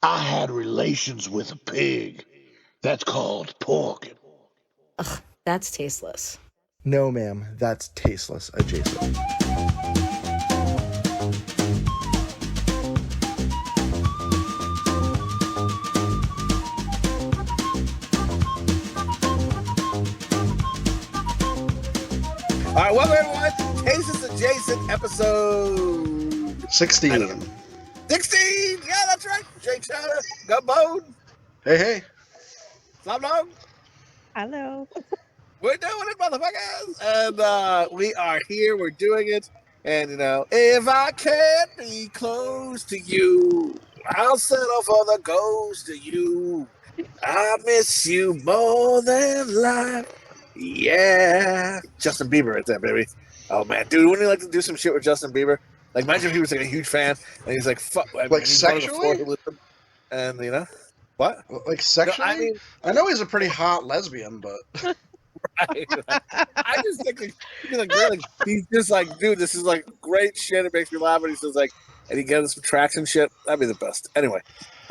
I had relations with a pig. That's called porking. Ugh, that's tasteless. No, ma'am, that's tasteless adjacent. All right, welcome everyone. Tasteless Adjacent episode 16. 16. Yeah, that's right. Jay Chowder, Gumbone, Hey. Slopdog. Hello. We're doing it, motherfuckers. And we are here. We're doing it. And, you know, if I can't be close to you, I'll settle for the ghost of you. I miss you more than life. Yeah. Justin Bieber right there, baby. Oh, man. Dude, wouldn't you like to do some shit with Justin Bieber? Like, imagine if he was like a huge fan and he's like, fuck. Like sexually? And, you know, what? Like sexually? No, I know he's a pretty hot lesbian, but... Right. I just think he's just like, dude, this is like great shit. It makes me laugh. And he says like, and he gets some tracks and shit. That'd be the best. Anyway,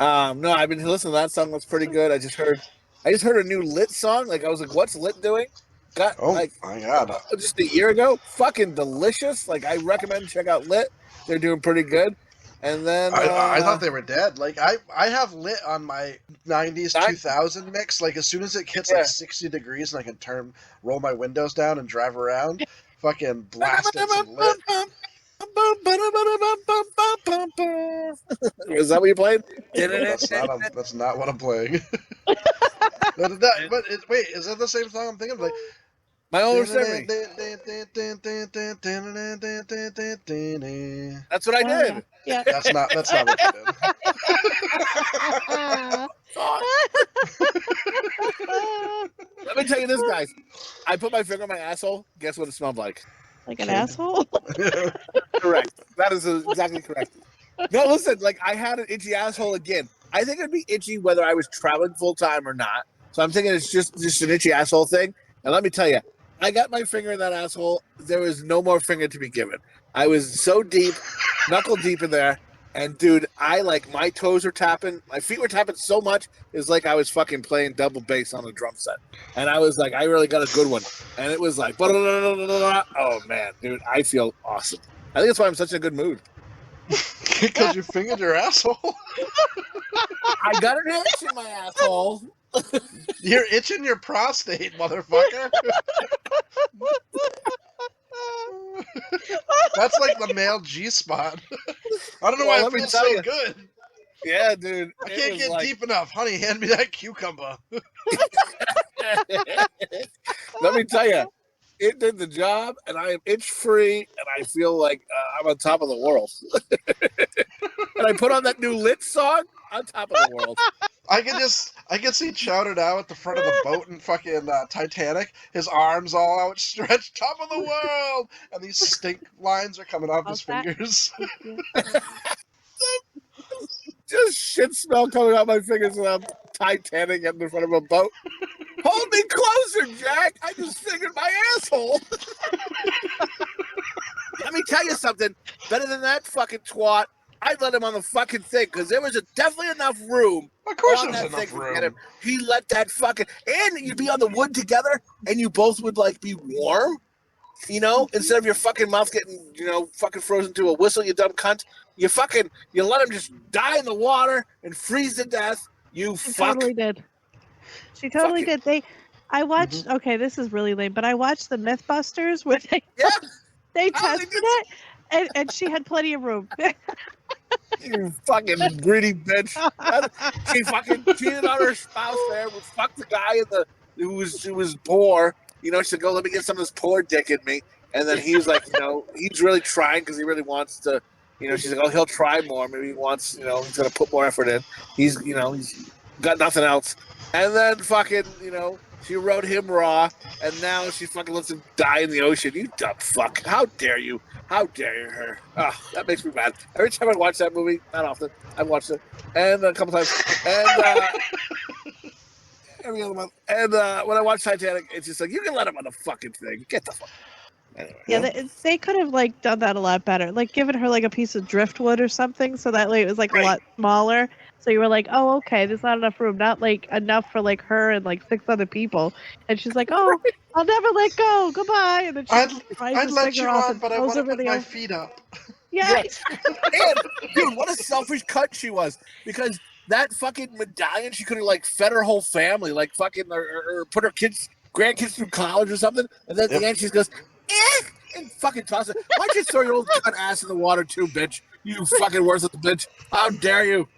no, I've been listening to that song. That's pretty good. I just heard a new Lit song. Like I was like, what's Lit doing? Got my god, just a year ago. Fucking delicious. Like I recommend check out Lit. They're doing pretty good. And then I thought they were dead. Like I have Lit on my 90s 2000 mix. Like as soon as it hits like 60 degrees and I can roll my windows down and drive around, fucking blast it some Lit. Is that what you played? That's not what I'm playing. Wait, is that the same song I'm thinking of? Like My Own Memory. That's what I did. Yeah. That's not what you did. Let me tell you this, guys. I put my finger on my asshole. Guess what it smelled like? Like an asshole? Correct. That is exactly correct. No, listen. Like I had an itchy asshole again. I think it'd be itchy whether I was traveling full time or not. So I'm thinking it's just an itchy asshole thing. And let me tell you, I got my finger in that asshole. There was no more finger to be given. I was so deep, knuckle deep in there. And dude, my toes were tapping. My feet were tapping so much. It was like I was fucking playing double bass on a drum set. And I was like, I really got a good one. And it was like, oh man, dude, I feel awesome. I think that's why I'm such in a good mood. Because you fingered your asshole? I got an itch in my asshole. You're itching your prostate, motherfucker. That's like the male G-spot. I don't know why it feels so good. Yeah, dude. I can't get deep enough. Honey, hand me that cucumber. Let me tell you, it did the job, and I am itch-free, and I feel like I'm on top of the world. And I put on that new Lit song, on top of the world. I can see Chowder now at the front of the boat in fucking Titanic. His arms all outstretched, top of the world, and these stink lines are coming off his fingers. Just shit smell coming out my fingers when I'm Titanic in front of a boat. Hold me closer, Jack. I just fingered my asshole. Let me tell you something. Better than that fucking twat. I'd let him on the fucking thing because there was definitely enough room. Of course there was enough room. He let that fucking... And you'd be on the wood together and you both would, like, be warm. You know? Instead of your fucking mouth getting, you know, fucking frozen to a whistle, you dumb cunt. You let him just die in the water and freeze to death. You fuck. Totally did. She totally did. I watched... Okay, this is really lame, but I watched the Mythbusters where they tested it and she had plenty of room. You fucking greedy bitch. She fucking cheated on her spouse there. Would fuck the guy who was poor. You know, she said, go let me get some of this poor dick in me. And then he was like, you know, he's really trying because he really wants to, you know, she's like, oh, he'll try more. Maybe he wants, you know, he's going to put more effort in. He's got nothing else. And then fucking, you know, she wrote him raw. And now she fucking lets him die in the ocean. You dumb fuck. How dare you? How dare her? Oh, that makes me mad. Every time I watch that movie, not often, I've watched it, and a couple times, and every other month. And when I watch Titanic, it's just like, you can let him on the fucking thing. Get the fuck. Anyway. Yeah, they could have like done that a lot better. Like given her like a piece of driftwood or something, so that way it was like a lot smaller. So you were like, oh, okay, there's not enough room, not like enough for like her and like 6 other people. And she's like, oh, I'll never let go. Goodbye. And then she I'd let you on, but I want to put my feet up. Yeah. And, dude, what a selfish cunt she was. Because that fucking medallion, she could have like fed her whole family, like fucking, or put her grandkids through college or something. And then at the end, she goes, and fucking toss it. Why don't you throw your old cunt ass in the water too, bitch? You fucking worthless bitch. How dare you?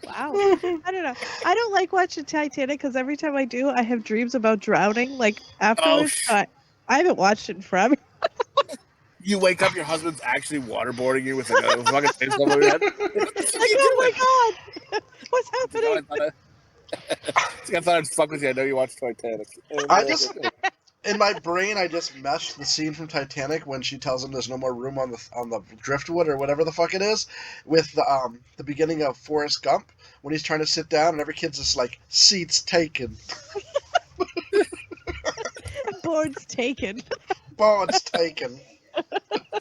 Wow. I don't know. I don't like watching Titanic because every time I do, I have dreams about drowning. Like afterwards, I haven't watched it in forever. You wake up, your husband's actually waterboarding you with like a fucking face over your head. Like, oh my god, what's happening? I thought I'd fuck with you. I know you watched Titanic. In my brain, I just meshed the scene from Titanic when she tells him there's no more room on the driftwood or whatever the fuck it is, with the beginning of Forrest Gump when he's trying to sit down and every kid's just like, seats taken. Board's taken. Board's taken.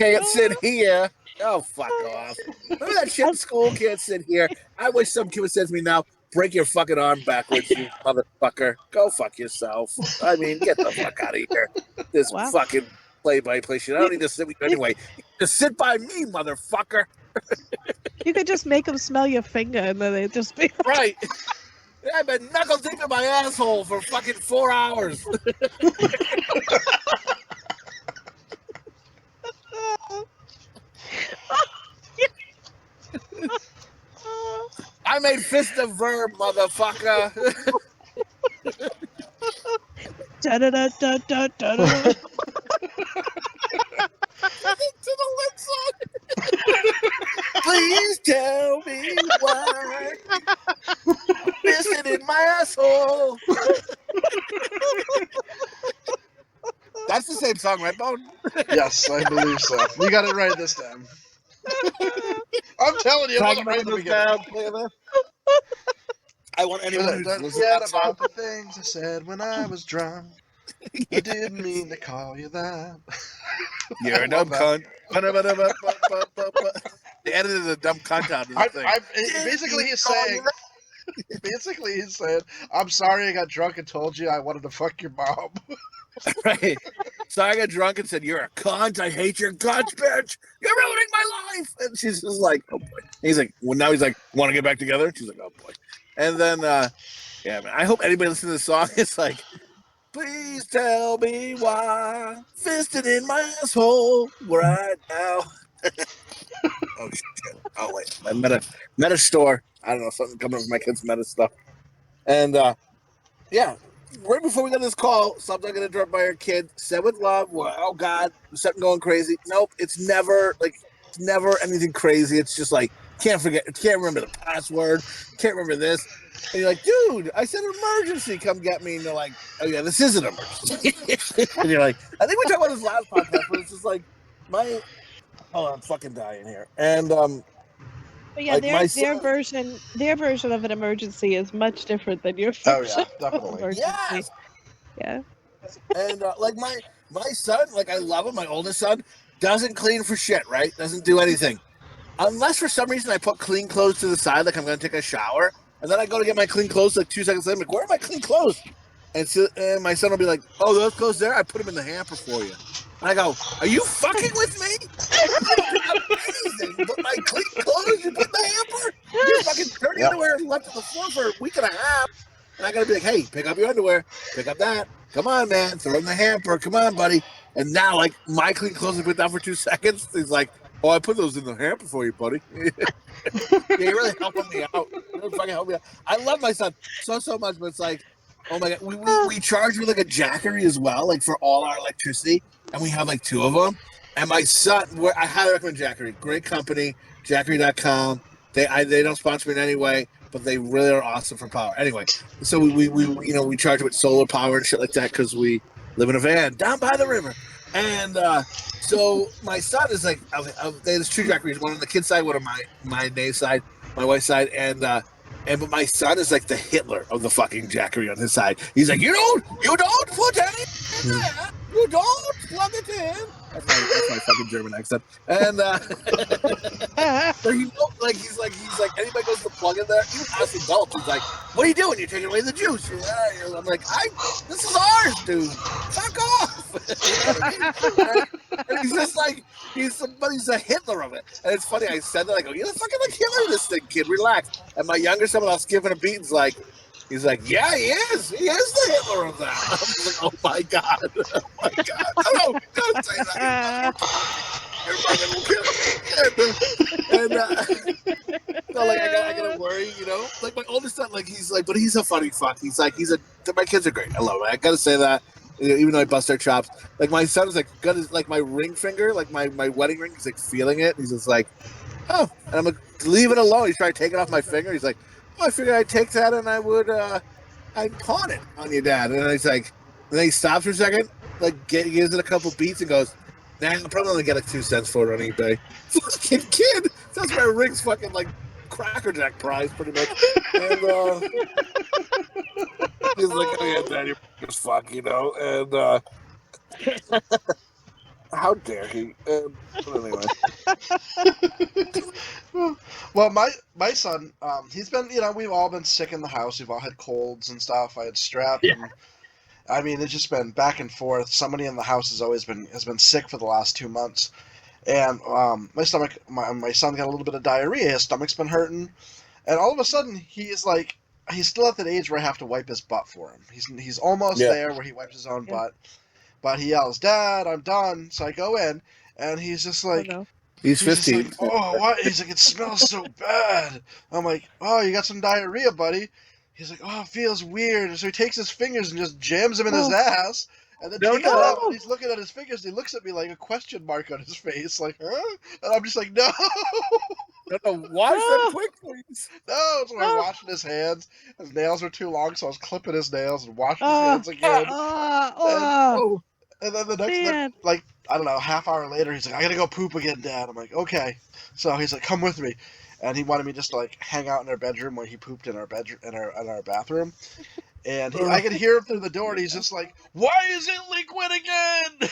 Can't sit here. Oh, fuck off. Remember that shit in school? Can't sit here. I wish some kid would say to me now, break your fucking arm backwards, you motherfucker. Go fuck yourself. I mean, get the fuck out of here. This fucking play-by-play shit. I don't need to sit with you anyway. Just sit by me, motherfucker. You could just make them smell your finger and then they'd just be right. I've been knuckle deep in my asshole for fucking 4 hours. I made fist a verb, motherfucker. Da da da da da da. To the left side. Please tell me why. Missing in my asshole. That's the same song, right, Bone? Yes, I believe so. You got it right this time. I'm telling you, it wasn't right in the beginning. I want anyone who's listening forget about the things I said when I was drunk. I didn't mean to call you that. You're a dumb cunt. They edited the dumb cunt out of the thing. Basically, he's saying, I'm sorry I got drunk and told you I wanted to fuck your mom. Right. So I got drunk and said, you're a cunt. I hate your guts, bitch. You're ruining my life. And she's just like, oh boy. And he's like, well, now he's like, want to get back together? She's like, oh boy. And then, yeah, man, I hope anybody listening to the song is like, please tell me why. Fisted in my asshole right now. Oh, shit. Oh, wait. My meta store. I don't know, something coming from my kids' meta stuff. And, yeah. Right before we got this call, Slopdog got interrupted by her kid. Said with love. Well, oh God, there's something going crazy. Nope, it's never anything crazy. It's just like can't remember the password, can't remember this. And you're like, dude, I said emergency, come get me. And they're like, oh yeah, this is an emergency. And you're like, I think we talked about this last podcast, but it's just like I'm fucking dying here. And but yeah, like their version of an emergency is much different than your version. Oh yeah, definitely. Yes. Yeah. And like my son, like I love him. My oldest son doesn't clean for shit, right? Doesn't do anything, unless for some reason I put clean clothes to the side, like I'm gonna take a shower, and then I go to get my clean clothes. Like 2 seconds later, I'm like, where are my clean clothes? And my son will be like, oh, those clothes there. I put them in the hamper for you. And I go, are you fucking with me? Amazing. But my clean clothes you put in the hamper? You fucking dirty underwear left on the floor for a week and a half. And I gotta be like, hey, pick up your underwear. Pick up that. Come on, man. Throw it in the hamper. Come on, buddy. And now, like, my clean clothes are put down for 2 seconds. He's like, oh, I put those in the hamper for you, buddy. Yeah, you're really helping me out. You're really fucking helping me out. I love my son so much, but it's like, oh my God, we charge with like a jackery as well, like for all our electricity, and we have like 2 of them. And my son, I highly recommend Jackery. Great company, Jackery.com. They don't sponsor me in any way, but they really are awesome for power. Anyway, so we charge with solar power and shit like that because we live in a van down by the river. And so my son is like, there's 2 Jackeries, one on the kid's side, one on my Nate's side, my wife's side, but my son is like the Hitler of the fucking Jackery on his side. He's like, you don't put any in there. You don't plug it in. That's my fucking German accent. And so he's like anybody goes to plug in there, even us adults, he's like, "What are you doing? You're taking away the juice." I'm like, "This is ours, dude. Fuck off." And he's just like, he's a Hitler of it. And it's funny, I said that, I go, "You're the fucking like Hitler of this thing, kid. Relax." And my younger son, when I was giving a beat, he's like, "Yeah, he is. He is the Hitler of that." I was like, "Oh my god, oh my god, no, don't say that. You're fucking kidding me." So like, I gotta worry, you know. Like my oldest son, like he's like, but he's a funny fuck. He's like, my kids are great. I love it. I gotta say that. Even though I bust their chops, like my son's like got his like my ring finger, like my wedding ring. He's like feeling it. He's just like, "Oh," and I'm like, "Leave it alone." He's trying to take it off my finger. He's like, "Oh, I figured I'd take that and I'd pawn it on your dad." And he's like, and then he stops for a second, like gives it a couple beats and goes, "Nah, I'm probably gonna get like 2 cents for it on eBay." Fucking kid, that's my ring's fucking like Cracker Jack prize, pretty much. And he's like, "Oh yeah, Dad, you're just fuck," you know. And how dare he? But anyway. Well, my son, he's been, you know, we've all been sick in the house. We've all had colds and stuff. I had strep. Yeah. And, I mean, it's just been back and forth. Somebody in the house has been sick for the last 2 months. And my son got a little bit of diarrhea. His stomach's been hurting. And all of a sudden, he's still at that age where I have to wipe his butt for him. He's almost there where he wipes his own butt. But he yells, "Dad, I'm done." So I go in, and he's just like... Oh, no. He's 15. Like, "Oh, what?" He's like, "It smells so bad." I'm like, "Oh, you got some diarrhea, buddy." He's like, "Oh, it feels weird." And so he takes his fingers and just jams them in his ass. And then takes it out, and he's looking at his fingers. And he looks at me like a question mark on his face, like, "Huh?" And I'm just like, "No." No, wash them quick, please. No, so I'm washing his hands. His nails are too long, so I was clipping his nails and washing his hands again. And then the next, like, I don't know, half hour later, he's like, "I gotta go poop again, Dad." I'm like, "Okay." So he's like, "Come with me," and he wanted me just to like hang out in our bedroom where he pooped in our bedroom in our bathroom. And I could hear him through the door, and he's just like, "Why is it liquid again?"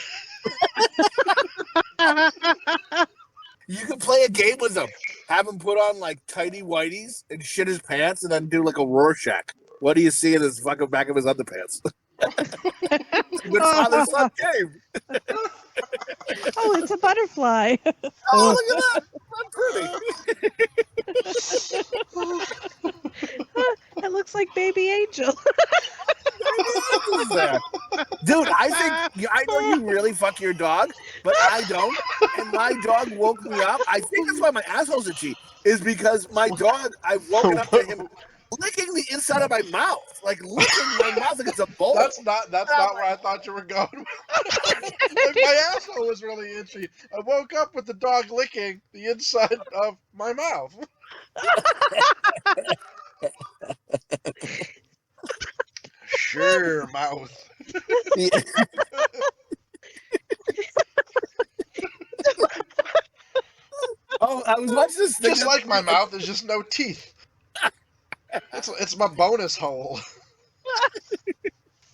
You could play a game with him. Have him put on like tighty whities and shit his pants, and then do like a Rorschach. What do you see in his fucking back of his underpants? Good father-son game. Oh, it's a butterfly. Oh, look at that! I'm pretty. It looks like baby angel. Dude, I know you really fuck your dog, but I don't. And my dog woke me up. I think that's why my asshole's itchy. Is because my dog, I've woken up to him licking the inside of my mouth, like licking my mouth like it's a bowl. That's not where I thought you were going. Like, my asshole was really itchy. I woke up with the dog licking the inside of my mouth. Sure, mouth. Yeah. Oh, I was watching this thing. Just like my mouth, there's just no teeth. It's my bonus hole.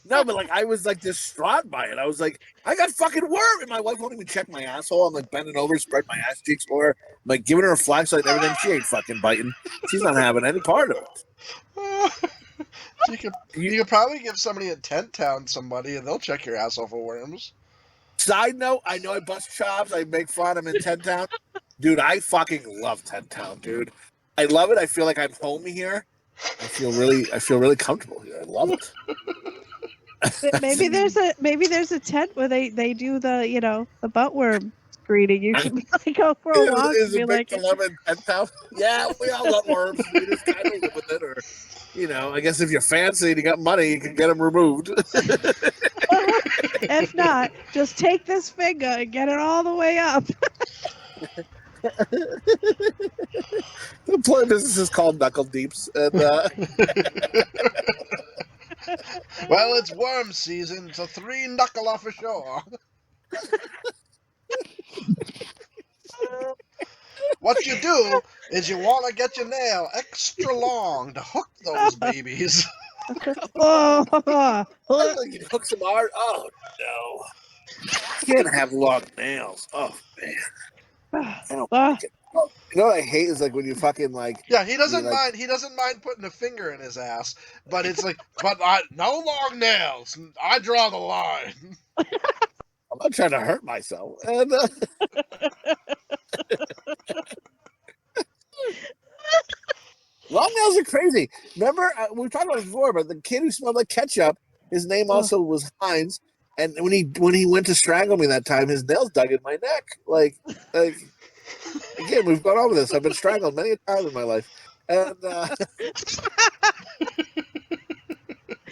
No, but like I was like distraught by it. I was like, I got fucking worm, and my wife won't even check my asshole. I'm like bending over, spread my ass cheeks for her. I'm like giving her a flashlight and everything. She ain't fucking biting. She's not having any part of it. You could probably give somebody in Tent Town somebody, and they'll check your asshole for worms. Side note, I know I bust chops. I make fun. I'm in Tent Town. Dude, I fucking love Tent Town, dude. I love it. I feel like I'm home here. I feel really comfortable here. I love it. Maybe there's a tent where they do the the buttworm greeting. You should probably go for a walk. Is and it be big like, 11 Tent Town? Yeah, we all love worms. We just kind of live with it, or I guess if you're fancy and you got money, you can get them removed. if not, just take this finger and get it all the way up. The employee business is called Knuckle Deeps, and well, it's worm season, so 3 knuckle off ashore. What you do is you want to get your nail extra long to hook those babies. Oh, like it hooks them hard. Oh no! Can't have long nails. Oh man, I don't Ah, like it. Oh, you know what I hate is like when you fucking like. Yeah, he doesn't like, mind. He doesn't mind putting a finger in his ass, but it's like, no long nails. I draw the line. I'm not trying to hurt myself. And, long nails are crazy. Remember, we've talked about this before, but the kid who smelled like ketchup, his name also was Heinz. And when he went to strangle me that time, his nails dug in my neck. Like again, we've gone over this. I've been strangled many a time in my life. And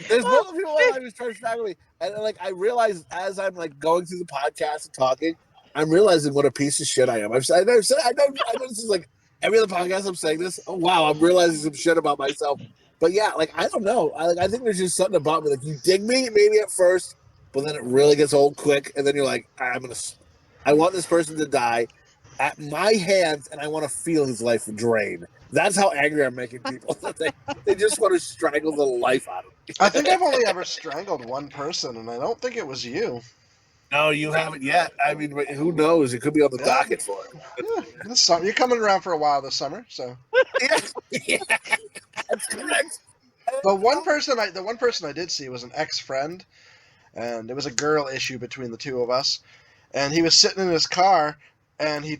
there's multiple people in my life who's trying to strangle me. And like I realize as I'm like going through the podcast and talking, I'm realizing what a piece of shit I am. I know this is like every other podcast I'm saying this. Oh wow, I'm realizing some shit about myself. But yeah, like I don't know. I think there's just something about me. Like you dig me maybe at first, but then it really gets old quick, and then you're like, I want this person to die at my hands, and I want to feel his life drain. That's how angry I'm making people. They just want to strangle the life out of me. I think I've only ever strangled one person, and I don't think it was you. No, you haven't yet. I mean, who knows? It could be on the docket for it. Yeah, you're coming around for a while this summer, so. Yeah, that's correct. The one person I did see was an ex-friend, and it was a girl issue between the two of us. And he was sitting in his car, and he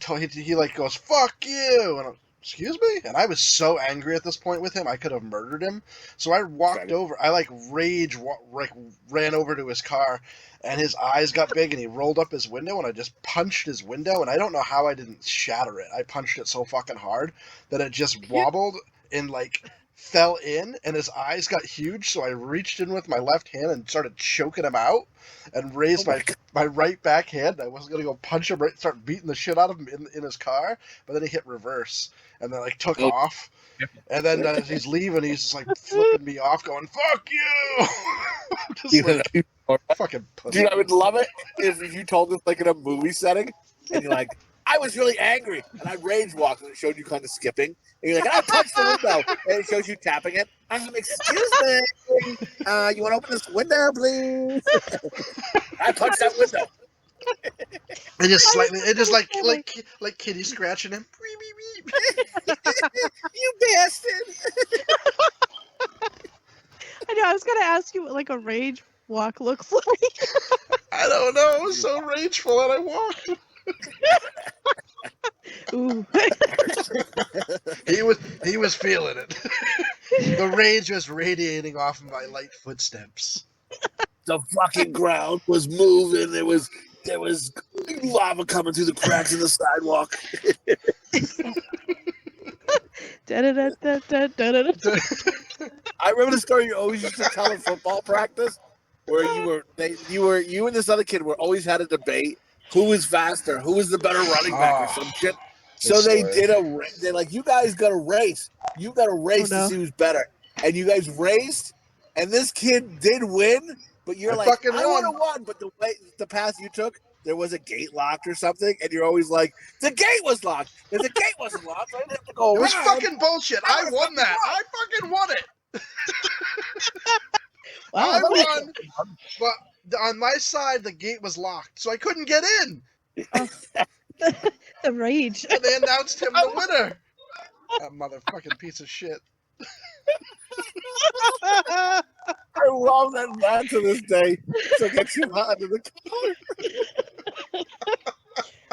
like goes, "Fuck you!" And excuse me? And I was so angry at this point with him, I could have murdered him. So I walked over. I like ran over to his car, and his eyes got big, and he rolled up his window, and I just punched his window, and I don't know how I didn't shatter it. I punched it so fucking hard that it just wobbled and like fell in, and his eyes got huge. So I reached in with my left hand and started choking him out, and raised my right back hand. I wasn't gonna go punch him, start beating the shit out of him in his car, but then he hit reverse and then like took off. And then as he's leaving, he's just like flipping me off, going "fuck you." Just like, fucking pussy. Dude, I would love it if you told this like in a movie setting, and you're like, "I was really angry, and I rage walked, and it showed you kind of skipping." And you're like, "I punched the window," and it shows you tapping it. Excuse me, you want to open this window, please? I punched that window. It just like kitty scratching him. You bastard! I know. I was gonna ask you what like a rage walk looks like. I don't know. I was so rageful, and I walked. Ooh. He was feeling it. The rage was radiating off of my light footsteps. The fucking ground was moving. There was lava coming through the cracks in the sidewalk. I remember the story you always used to tell in football practice, where you and this other kid were always had a debate. Who was faster? Who was the better running back or some shit? So they did they're like, you guys got to race. You got to race to see who's better. And you guys raced, and this kid did win, but you're like, I would have won, but the path you took, there was a gate locked or something, and you're always like, the gate was locked. If the gate wasn't locked, I didn't have to go around. It was fucking bullshit. I won that. I fucking won it. Wow. I won, but on my side, the gate was locked, so I couldn't get in. The rage. And they announced him the winner. That motherfucking piece of shit. I love that man to this day. So get you out of the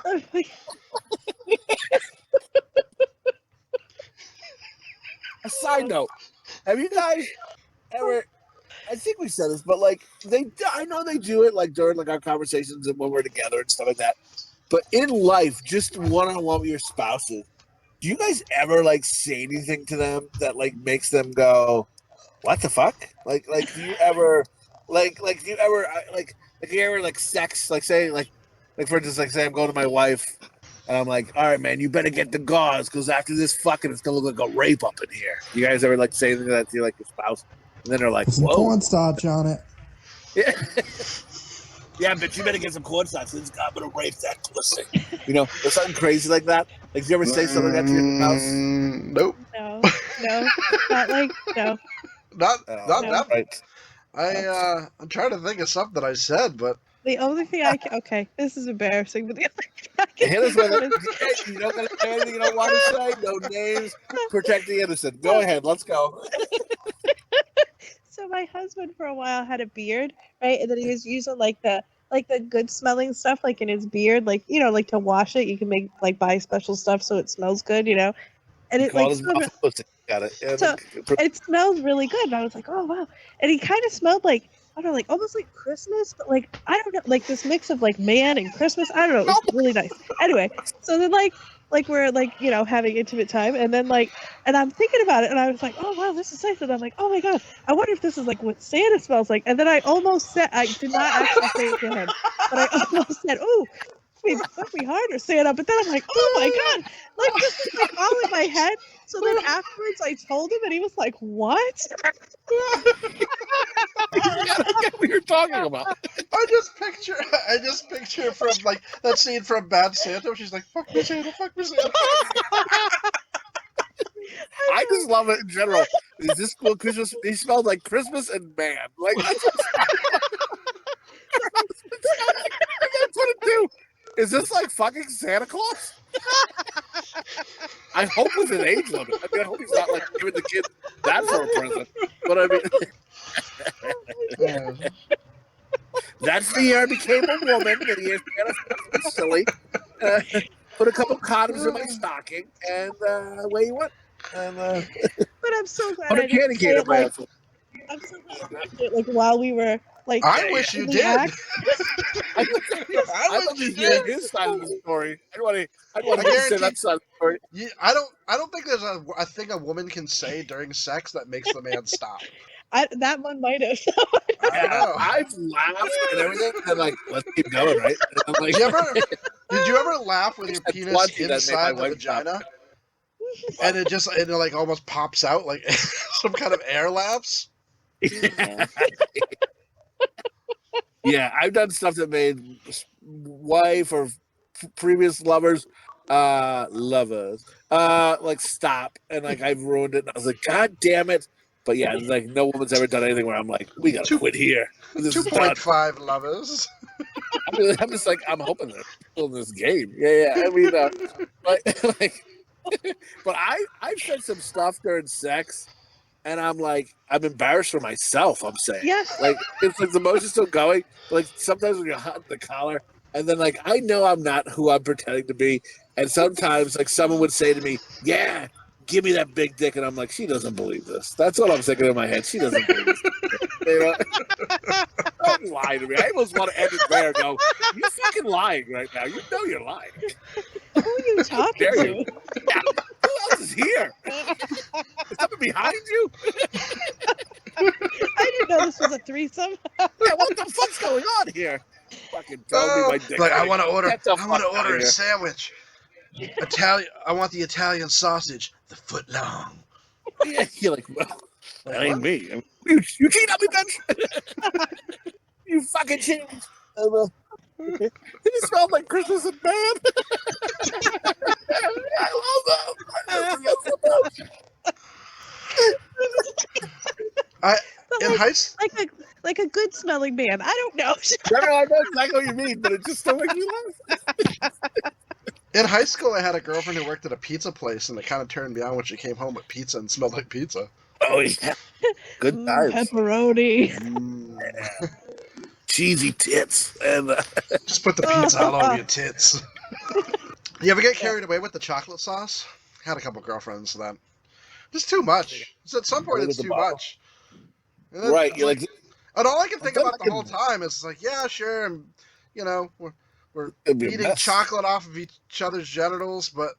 car. A side note: have you guys ever? I think we said this, but like I know they do it like during like our conversations and when we're together and stuff like that. But in life, just one-on-one with your spouses, do you guys ever like say anything to them that like makes them go, "What the fuck?" Like do you ever do you ever like sex, like say like for instance, like say I'm going to my wife and I'm like, "All right, man, you better get the gauze because after this fucking, it's gonna look like a rape up in here." You guys ever like say anything like that to like your spouse, and then they're like, "Some whoa, cornstarch on it." Yeah. Yeah, but you better get some cornstarch. I'm gonna rape that pussy. You know, or something crazy like that. Like, do you ever say something like that to your spouse? Nope. No, not like no. Not that. Right. I'm trying to think of something I said, but The only thing I can. Okay, this is embarrassing, but the only thing I can Hit us think with of it. You don't got to say anything you don't want to say. No names. Protect the innocent. Go ahead. Let's go. So my husband for a while had a beard, right? And then he was using like the good smelling stuff like in his beard, like like to wash it. You can make buy special stuff so it smells good, And it like smelled, got it. so it smelled really good. And I was like, oh wow. And he kind of smelled like I don't know, like almost like Christmas, but like I don't know, like this mix of like man and Christmas. I don't know, it was really nice. Anyway, so then like we're having intimate time, and then and I'm thinking about it, and I was like, oh wow, this is nice. And I'm like, oh my god, I wonder if this is like what Santa smells like. And then I almost said, I did not actually say it to him, but I almost said, oh, fuck me harder, Santa. But then I'm like, oh my god, like this is like all in my head. So then afterwards I told him, and he was like, what? I get what you're talking about. I just picture from like that scene from Bad Santa where she's like, fuck me Santa, fuck me Santa. I just love it in general. Is this cool Christmas? He smelled like Christmas and man. Like that's what it do. Is this like fucking Santa Claus? I hope it's an age limit. I mean, I hope he's not like giving the kid that for a present. But I mean, that's the year I became a woman. The year Santa silly. Put a couple condoms in my stocking, and away you went. And, but I'm so glad put a candy cane in my I'm so glad I did it like while we were like. I wish you did. I want to hear his side of the story. I want to hear that side of the story. I don't think there's a thing a woman can say during sex that makes the man stop. That one might have. I've laughed and everything, and like, let's keep going, right? And I'm like, did you ever laugh with your penis inside the vagina? And it like almost pops out like some kind of air lapse? Yeah, I've done stuff that made wife or previous lovers like stop, and like I've ruined it. And I was like, God damn it! But yeah, it's like no woman's ever done anything where I'm like, we gotta quit here. 2.5 lovers. I'm just like, I'm hoping they're still in this game. Yeah. I mean, but I've said some stuff during sex, and I'm embarrassed for myself. I'm saying, yes, like it's like the emotion's still going. But like sometimes when you're hot in the collar, and then like I know I'm not who I'm pretending to be, and sometimes like someone would say to me, "Yeah, give me that big dick," and I'm like, she doesn't believe this. That's what I'm thinking in my head. She doesn't believe this. Don't lie to me. I almost want to end it there and go, you're fucking lying right now. You know you're lying. Who are you talking to? Yeah. Who else is here? Is someone behind you? I didn't know this was a threesome. Yeah, what the fuck's going on here? Fucking tell me my dick. Like I want to order a sandwich. Italian. I want the Italian sausage, the foot long. Yeah, you're like, well, that ain't me. I mean, you cheat on me, bitch. You fucking cheat. It smelled like Christmas and man. I love that. In high school, like a good smelling man. I don't know. I know exactly what you mean, but it just still makes me laugh. In high school, I had a girlfriend who worked at a pizza place, and it kind of turned me on when she came home with pizza and smelled like pizza. Oh yeah, good times. Pepperoni, cheesy tits, and just put the pizza all over your tits. You ever get carried away with the chocolate sauce? I had a couple girlfriends that just too much. So at some point, it's too much. Then, right, you're like, and all I can think about the whole time is like, yeah, sure, and we're eating chocolate off of each other's genitals, but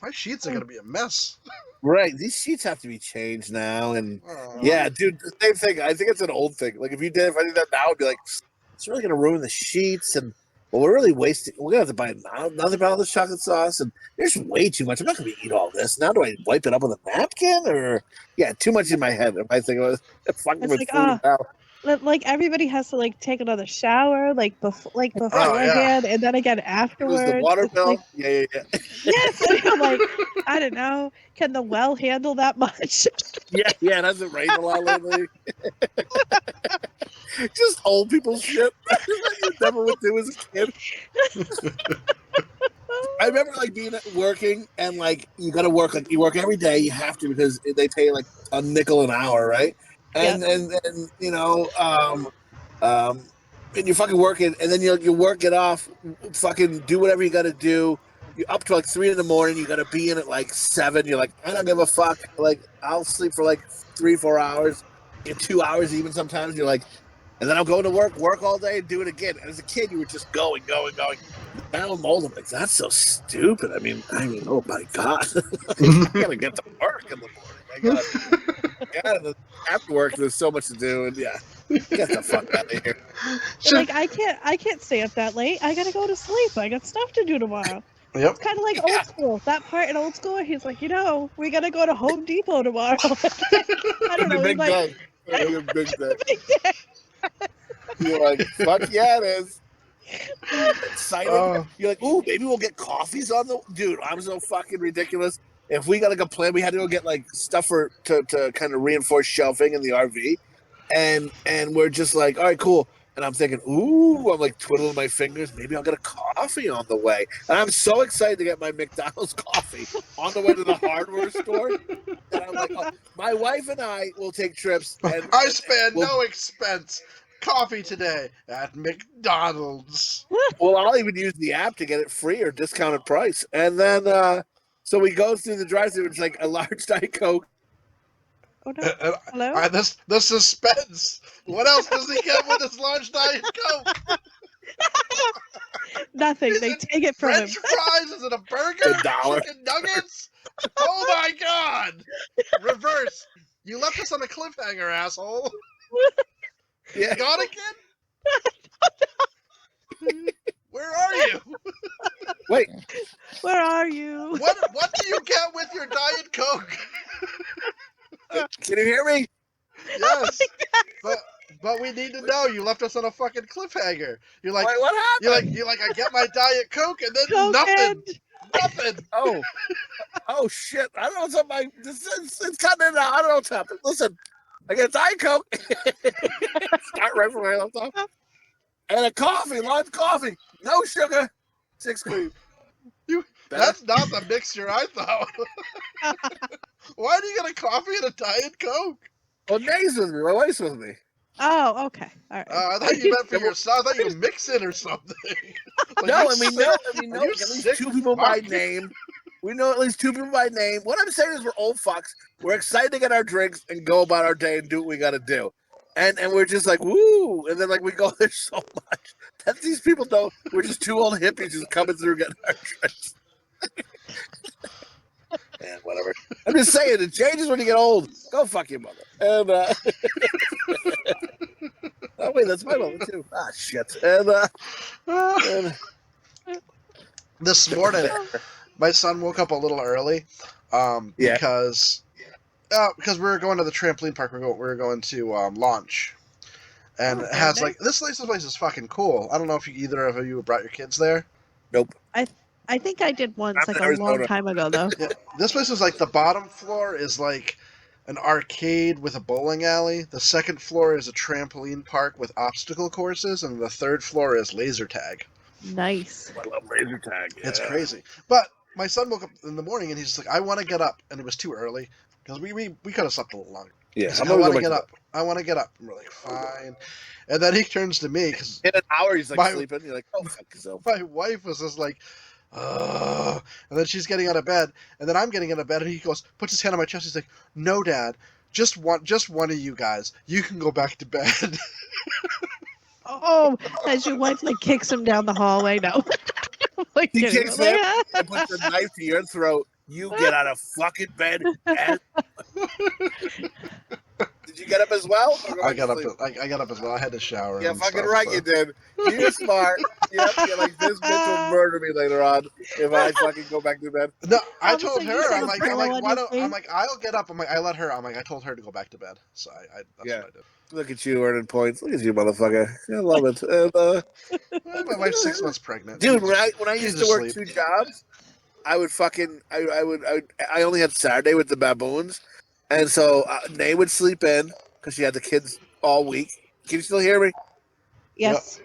my sheets are gonna be a mess. Right, these sheets have to be changed now, and yeah, dude, the same thing. I think it's an old thing. Like if I did that now, I'd be like, it's really gonna ruin the sheets, and well, we're really wasting. We're gonna have to buy another bottle of this chocolate sauce, and there's way too much. I'm not gonna eat all this. Now, do I wipe it up with a napkin, or too much in my head? If I think about fucking with food now. Like everybody has to like take another shower beforehand and then again afterwards. The water bill. Like, yeah. Yes, and I'm like, I don't know. Can the well handle that much? Yeah, it hasn't rained a lot lately. Just old people shit that you never would do as a kid. I remember like being working and like you got to work like you work every day. You have to because they pay like a nickel an hour, right? And you know, and you're fucking working, and then you work it off, fucking do whatever you got to do. You're up to like 3 in the morning. You got to be in at like 7. You're like, I don't give a fuck. Like I'll sleep for like 3-4 hours, 2 hours even sometimes. You're like, and then I'll go to work all day, and do it again. And as a kid, you were just going. Now I'm old. I'm like, that's so stupid. I mean, oh my god, I gotta get to work in the morning. After work, there's so much to do, and yeah, get the fuck out of here. Like I can't stay up that late. I gotta go to sleep. I got stuff to do tomorrow. Yep. It's kind of like old school. That part in old school, he's like, we gotta go to Home Depot tomorrow. I don't know. Big day. Big day. Big day. You're like, fuck yeah, it is. Excited. You're like, ooh, maybe we'll get coffees on the dude. I'm so fucking ridiculous. If we got like a plan, we had to go get like stuff to kind of reinforce shelving in the RV, and we're just like, all right, cool. And I'm thinking, ooh, I'm like twiddling my fingers. Maybe I'll get a coffee on the way. And I'm so excited to get my McDonald's coffee on the way to the hardware store. And I'm like, oh, my wife and I will take trips. And I spare no expense. Coffee today at McDonald's. Well, I'll even use the app to get it free or discounted price. And then, so we go through the drive-thru. It's like a large Diet Coke. Oh no! Hello. The suspense. What else does he get with his large Diet Coke? Nothing. They take it from French him. fries? Is it a burger? $1. Chicken nuggets? Oh my god! Reverse. You left us on a cliffhanger, asshole. Yeah. Got it, kid? Where are you? Wait. Where are you? What do you get with your Diet Coke? Can you hear me? Yes. But we need to know. You left us on a fucking cliffhanger. You're like, Wait, what happened? You're like, I get my Diet Coke and then Coke nothing. and- Nothing. Oh shit! I don't know what's up. It's cutting in now. I don't know what's happening. Listen, I get a Diet Coke. Start right from my laptop. And a coffee, large coffee, no sugar, 6 cream. That's not the mixture I thought. Why do you get a coffee and a Diet Coke? Well, Nay's with me. My wife's with me. Oh, okay. All right. I thought you meant for yourself. I thought you mix it or something. Like, No, you I mean, sick- no. are you At least sick 2 people by fuck? name. We know at least 2 people by name. What I'm saying is we're old fucks. We're excited to get our drinks and go about our day and do what we got to do. And we're just like, woo. And then, like, we go there so much that these people know we're just 2 old hippies just coming through getting our drinks. Man, whatever. I'm just saying, it changes when you get old. Go fuck your mother. And, oh, wait, that's my mother, too. Ah, shit. And This morning, my son woke up a little early because we were going to the trampoline park. We were going to launch. And it has, like, this place is fucking cool. I don't know if either of you brought your kids there. Nope. I think I did once, I'm like in a long Arizona. time ago, though. Yeah, this place is like the bottom floor is like an arcade with a bowling alley. The second floor is a trampoline park with obstacle courses, and the third floor is laser tag. Nice. I love laser tag. It's yeah. crazy. But my son woke up in the morning and he's just like, I want to get up, and it was too early because we could have slept a little longer. Yeah, He's like, I want to get up. I want to get up. And we're like, fine. And then he turns to me because In an hour, he's like My- sleeping. You're like, oh, fuck yourself. my wife was just like, and then she's getting out of bed, and then I'm getting out of bed, and he goes, puts his hand on my chest. He's like, "No, Dad, just one of you guys. You can go back to bed." Oh, as your wife like kicks him down the hallway. No. Like, He kidding. kicks Like, him and puts the knife to your throat. You get out of fucking bed. And... Did you get up as well? I got up. I got up as well. I had to shower. Yeah, and fucking stuff, right, so. you did. You're smart. Yep, you're like, this bitch will murder me later on if I fucking go back to bed. No, I Obviously, told you her. said I'm a like, pillow on why your don't? face. I'm like, I'll get up. I'm like, I let her. I'm like, I told her to go back to bed. So that's Yeah. what I did. Look at you earning points. Look at you, motherfucker. I love it. And, Well, my wife's 6 months pregnant. dude, when I She's used to work asleep. 2 jobs, I would fucking I only had Saturday with the baboons, and so Nay would sleep in because she had the kids all week. Can you still hear me? Yes.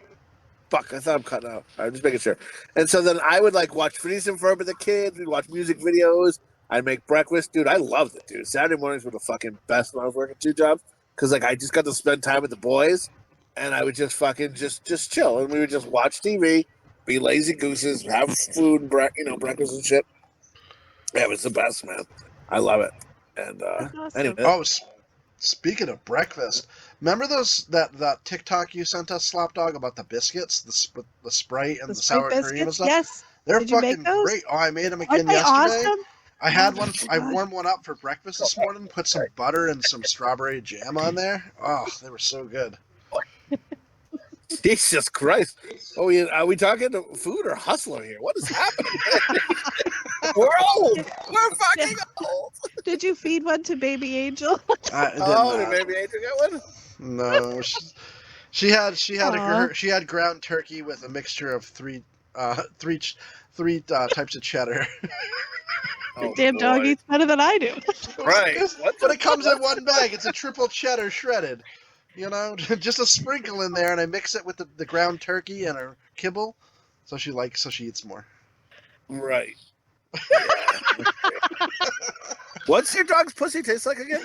Fuck, I thought I'm cutting out. I'm just making sure. And so then I would like watch Phineas and Ferb with the kids. We'd watch music videos. I'd make breakfast. Dude, I loved it, dude. Saturday mornings were the fucking best when I was working 2 jobs. Because like I just got to spend time with the boys. And I would just fucking just chill. And we would just watch TV, be lazy gooses, have food and breakfast and shit. Yeah, it was the best, man. I love it. And Awesome. anyway. Oh, speaking of breakfast, remember that TikTok you sent us, Slopdog, about the biscuits, the Sprite and the sour Sprite cream and biscuits? stuff? Yes. They're Did you make fucking those? great. Oh, I made them Aren't again they yesterday. awesome? I had Oh one. my I God. warmed one up for breakfast this morning. Put some butter and some strawberry jam on there. Oh, they were so good. Jesus Christ. Oh, are we talking to food or hustler here? What is happening? We're old. We're fucking old. Did you feed one to Baby Angel? I did Oh, not. did Baby Angel get one? No, she Aw. she had ground turkey with a mixture of three types of cheddar. Oh, Damn dog boy. eats better than I do. Right. But it comes in one bag. It's a triple cheddar shredded. You know, just a sprinkle in there, and I mix it with the ground turkey and her kibble, so she eats more. Right. Yeah. What's your dog's pussy taste like again?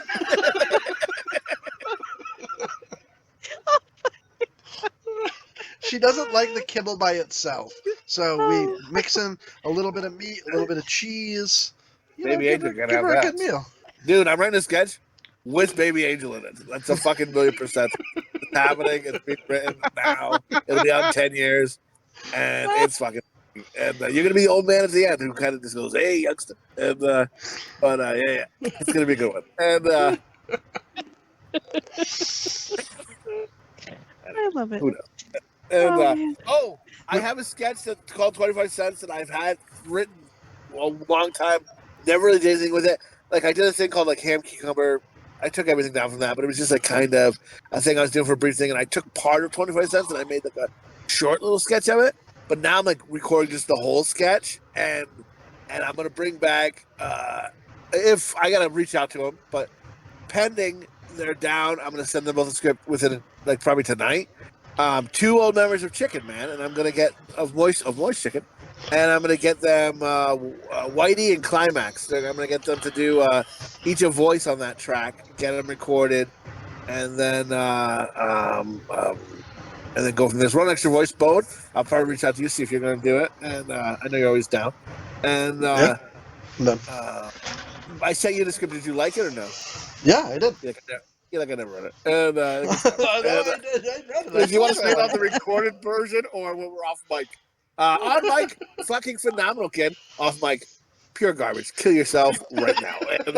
She doesn't like the kibble by itself, so we mix in a little bit of meat, a little bit of cheese. Baby Angel gotta give have her a that. good meal. Dude, I'm writing a sketch with Baby Angel in it. That's a fucking 1,000,000%. It's happening. It's being written now. It'll be out 10 years. And it's fucking. And you're gonna be the old man at the end who kind of just goes, "Hey, youngster," and yeah, it's gonna be a good one. And I love it. who knows? And man. I have a sketch that's called 25 Cents that I've had written a long time. Never really did anything with it. Like I did a thing called like ham cucumber. I took everything down from that, but it was just like kind of a thing I was doing for a brief thing, and I took part of 25 Cents and I made like a short little sketch of it. But now I'm like recording just the whole sketch, and I'm gonna bring back. If I gotta reach out to them, but pending they're down, I'm gonna send them both a script within like probably tonight. 2 old members of Chicken Man, and I'm gonna get of Moist Chicken, and I'm gonna get them Whitey and Climax. I'm gonna get them to do each a voice on that track, get them recorded, and then go from there. There's one extra voice, Bode. I'll probably reach out to you, see if you're going to do it. And I know you're always down. And No. I sent you the script. Did you like it or no? Yeah, I did. Yeah, like I never read it. And, I read it. if you want to stay on the recorded version or when we're off mic. On mic, fucking phenomenal, kid. Off mic, pure garbage. Kill yourself right now. And, you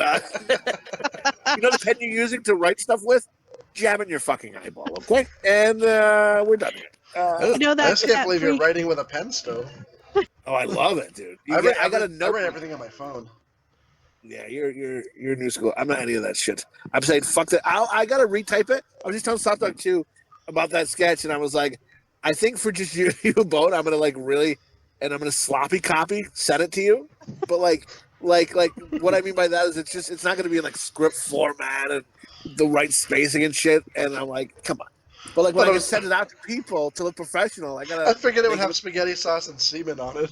know the pen you're using to write stuff with? Jam in your fucking eyeball, okay? And we're done here. You know that- I just can't that believe you're freak- writing with a pen still. Oh, I love it, dude. I got a note. I write everything on my phone. Yeah, you're new school. I'm not any of that shit. I'm saying fuck that. I gotta retype it. I was just telling Slopdog too about that sketch, and I was like, I think for just you both, I'm gonna like really, and I'm gonna sloppy copy, send it to you. But like what I mean by that is it's not gonna be in like script format and the right spacing and shit. And I'm like, come on. But like when I can send it out to people to look professional, I figured it would have spaghetti sauce and semen on it.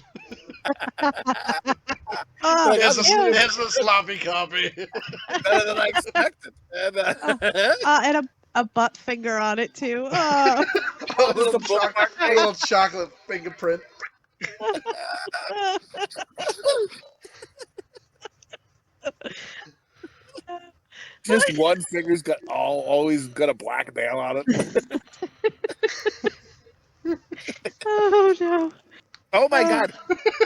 Oh, It's a sloppy copy. better than I expected. And, and a butt finger on it too. Oh. a little chocolate fingerprint. just one finger's got always got a black nail on it. Oh no. Oh my god.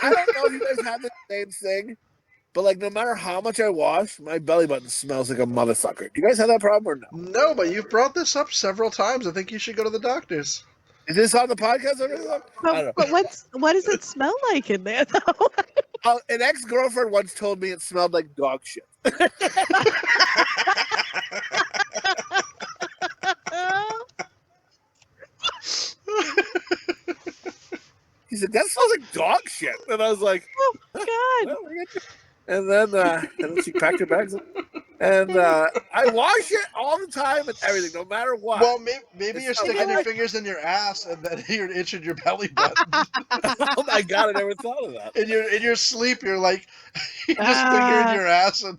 I don't know if you guys have the same thing, but like no matter how much I wash, my belly button smells like a motherfucker. Do you guys have that problem or no? No, but you've brought this up several times. I think you should go to the doctor's. Is this on the podcast or anything? I don't know. But what does it smell like in there though? An ex-girlfriend once told me it smelled like dog shit. He said, that smells like dog shit. And I was like, Oh God. well, and then she packed her bags up. And I wash it all the time and everything, no matter what. Well, maybe you're It's sticking your like- fingers in your ass and then you're itching your belly button. Oh my god, I never thought of that. in your sleep, you're like you just Ah. fingering your ass and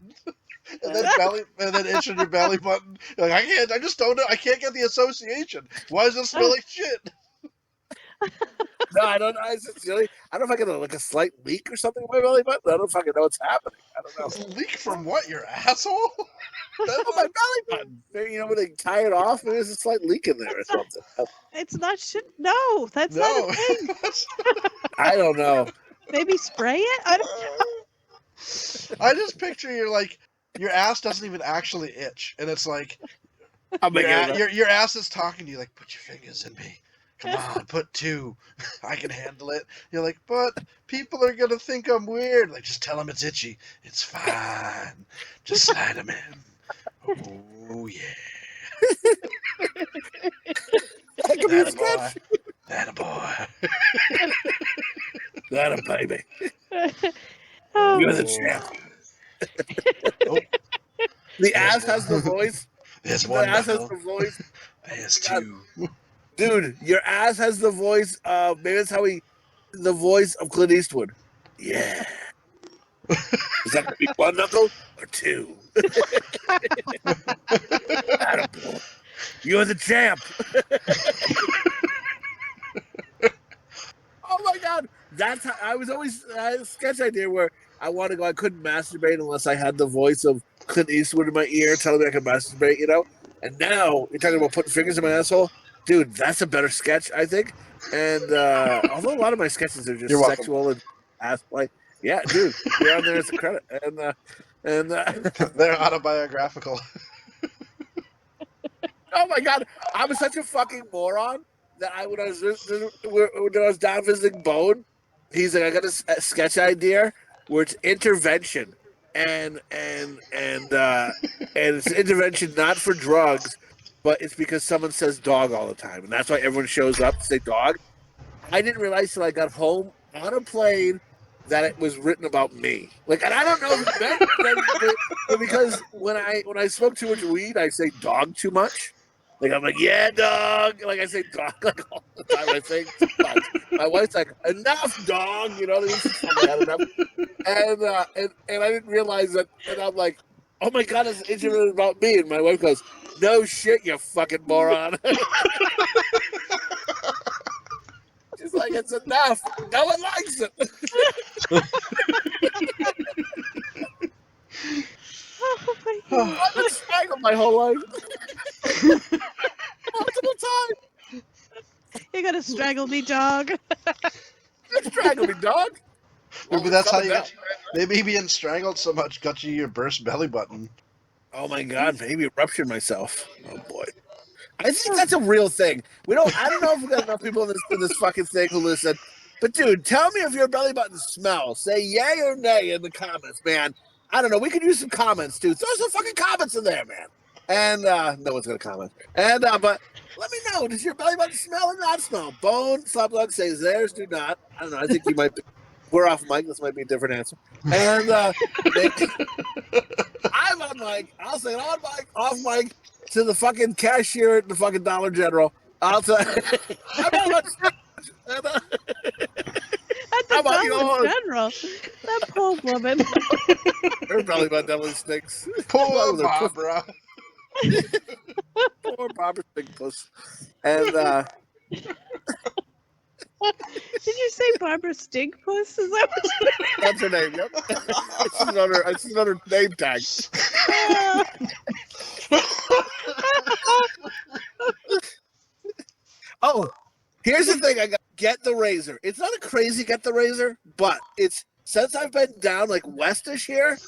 then itching your belly button. You're like, I just don't know. I can't get the association. Why does it smell like shit? No, I don't know. It's just silly. I don't know if I get like a slight leak or something in my belly button. I don't fucking know what's happening. I don't know. Leak from what? Your asshole? Oh, my belly button. Maybe, you know, when they tie it off, there's a slight leak in there or something. It's not shit. No, that's not No. a thing. I don't know. Maybe spray it. I don't know. I just picture your ass doesn't even actually itch, and it's like I'm making it up. your ass is talking to you like, put your fingers in me. Come on, put 2. I can handle it. You're like, but people are gonna think I'm weird. Like, just tell them it's itchy. It's fine. Just slide them in. Oh yeah. That could be a That a sketch. boy. That a boy. That a baby. Oh, You're the champ. Oh, The ass has the voice. there's The one. ass has knuckle. the voice. There's God. 2. Dude, your ass has the voice of, maybe that's how the voice of Clint Eastwood. Yeah. Is that going to be 1 knuckle or 2? Attaboy. You're the champ. Oh my God. That's how I was always a sketch idea where I want to go. I couldn't masturbate unless I had the voice of Clint Eastwood in my ear telling me I could masturbate, you know? And now you're talking about putting fingers in my asshole. Dude, that's a better sketch, I think. And although a lot of my sketches are just You're welcome. sexual and ass play. Yeah, dude, you're on there as a credit. And They're autobiographical. oh my God, I was such a fucking moron that when I was down visiting Bone, he's like, I got a sketch idea where it's intervention, and it's intervention not for drugs, but it's because someone says dog all the time, and that's why everyone shows up to say dog. I didn't realize till I got home on a plane that it was written about me. Like, and I don't know if it meant but because when I smoke too much weed, I say dog too much. Like, I'm like, yeah, dog. Like, I say dog like all the time. I say too much. My wife's like, enough, dog. You know, I had enough. And I didn't realize that. And I'm like, oh my God, it's interviewing about me. And my wife goes, no shit, you fucking moron. She's like, it's enough. No one likes it. oh my God. I've been strangled my whole life. Multiple times. You're gonna strangle me, dog. Strangle me, dog. Maybe that's how coming you down. got. Maybe being strangled so much got you your burst belly button. Oh my God, maybe ruptured myself. Oh boy. I think that's a real thing. I don't know if we got enough people in this fucking thing who listen. But dude, tell me if your belly button smells. Say yay or nay in the comments, man. I don't know. We could use some comments, dude. Throw some fucking comments in there, man. And no one's gonna comment. And but let me know. Does your belly button smell or not smell? Bone Slopdog says theirs do not. I don't know. I think you might be. We're off mic. This might be a different answer. And I'm on mic. I'll say it on mic, off mic to the fucking cashier at the fucking Dollar General. I'll tell you. At the How about you Dollar all? General. That poor woman. Her belly button definitely stinks. Poor With her puss- Barbara. Poor Barbara Big Puss. And Did you say Barbara Stinkpuss? Is that what that's her name. Yep. She's on her name tag. Oh, here's the thing. I got get the razor. It's not a crazy get the razor, but it's since I've been down like westish here,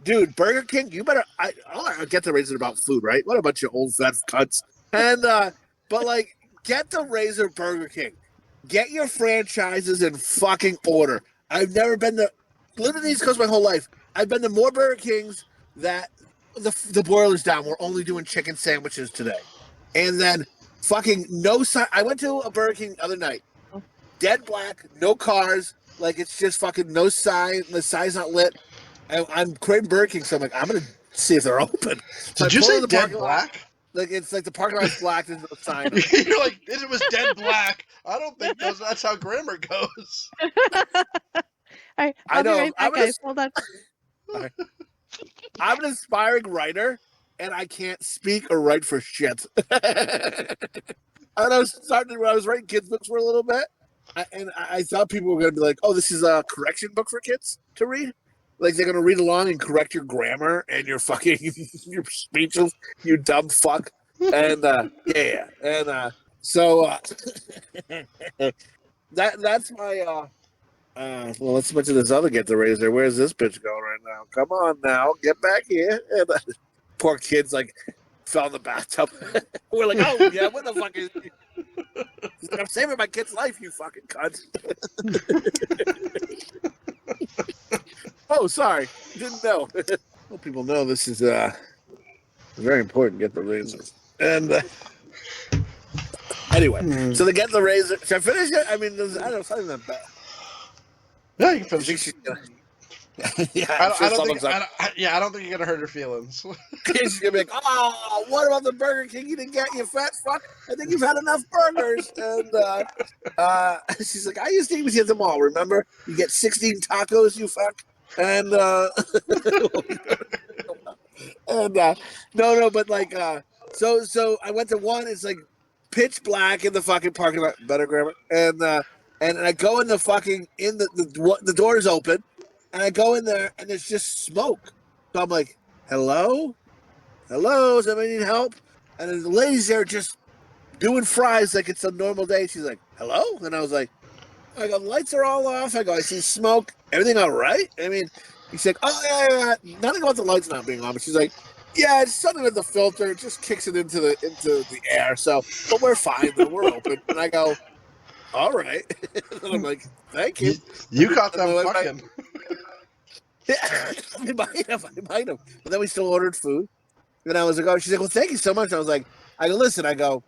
dude. Burger King, you better. I'll get the razor about food, right? What a bunch of old fat cunts. And but like, get the razor, Burger King. Get your franchises in fucking order. I've never been to lived in the East Coast my whole life. I've been to more Burger Kings that the boiler's down. We're only doing chicken sandwiches today, and then fucking no sign. I went to a Burger King the other night. Dead black, no cars. Like it's just fucking no sign. The sign's not lit. I'm craving Burger King, so I'm like, I'm gonna see if they're open. So Did I you pull say in the dead parking lot. black? Like it's like the parking lot's black. There's no sign. You're like, it was dead black. I don't think that's how grammar goes. All right, I'll be right back, guys. Hold on. I'm an aspiring writer, and I can't speak or write for shit. And I was starting when I was writing kids' books for a little bit, I thought people were going to be like, "Oh, this is a correction book for kids to read." Like they're going to read along and correct your grammar and your fucking your speeches, you dumb fuck. And so that's my well, let's mention this other Get the Razor. Where's this bitch going right now? Come on now, get back here. And poor kid's like fell in the bathtub. We're like, oh yeah, what the fuck is he? He's like, I'm saving my kid's life, you fucking cunt. Oh, sorry, didn't know. Well, people know this is very important. Get the Razor. And anyway, so the Get the Razor. Should I finish it? I mean, I don't know, something that bad. Yeah, you can finish it. Yeah, I don't think you're gonna hurt her feelings. She's gonna be like, "Oh, what about the Burger King you didn't get, you fat fuck? I think you've had enough burgers." And she's like, "I used to eat with you at the mall. Remember? You get 16 tacos, you fuck." And no, but like, so I went to one. It's like pitch black in the fucking parking lot. Better grammar. And I go in the fucking the door is open. And I go in there, and there's just smoke. So I'm like, hello? Hello? Does anybody need help? And the lady's there just doing fries like it's a normal day. She's like, hello? And I was like, the lights are all off. I go, I see smoke. Everything all right? I mean, she's like, oh, yeah. Nothing about the lights not being on. But she's like, yeah, it's something with the filter. It just kicks it into the air. So, but we're fine. Though. We're open. And I go, all right. And I'm like, thank you. You got them fucking... Yeah, I might have. But then we still ordered food. And I was like, oh, she's like, well, thank you so much. I was like, listen, I go,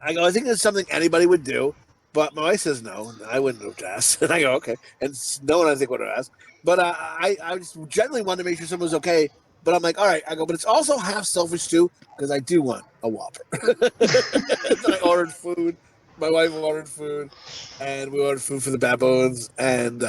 I think it's something anybody would do. But my wife says no. I wouldn't have asked. And I go, okay. And no one, I think, would have asked. But I just generally wanted to make sure someone was okay. But I'm like, all right. I go, but it's also half selfish, too, because I do want a Whopper. I ordered food. My wife ordered food. And we ordered food for the baboons. And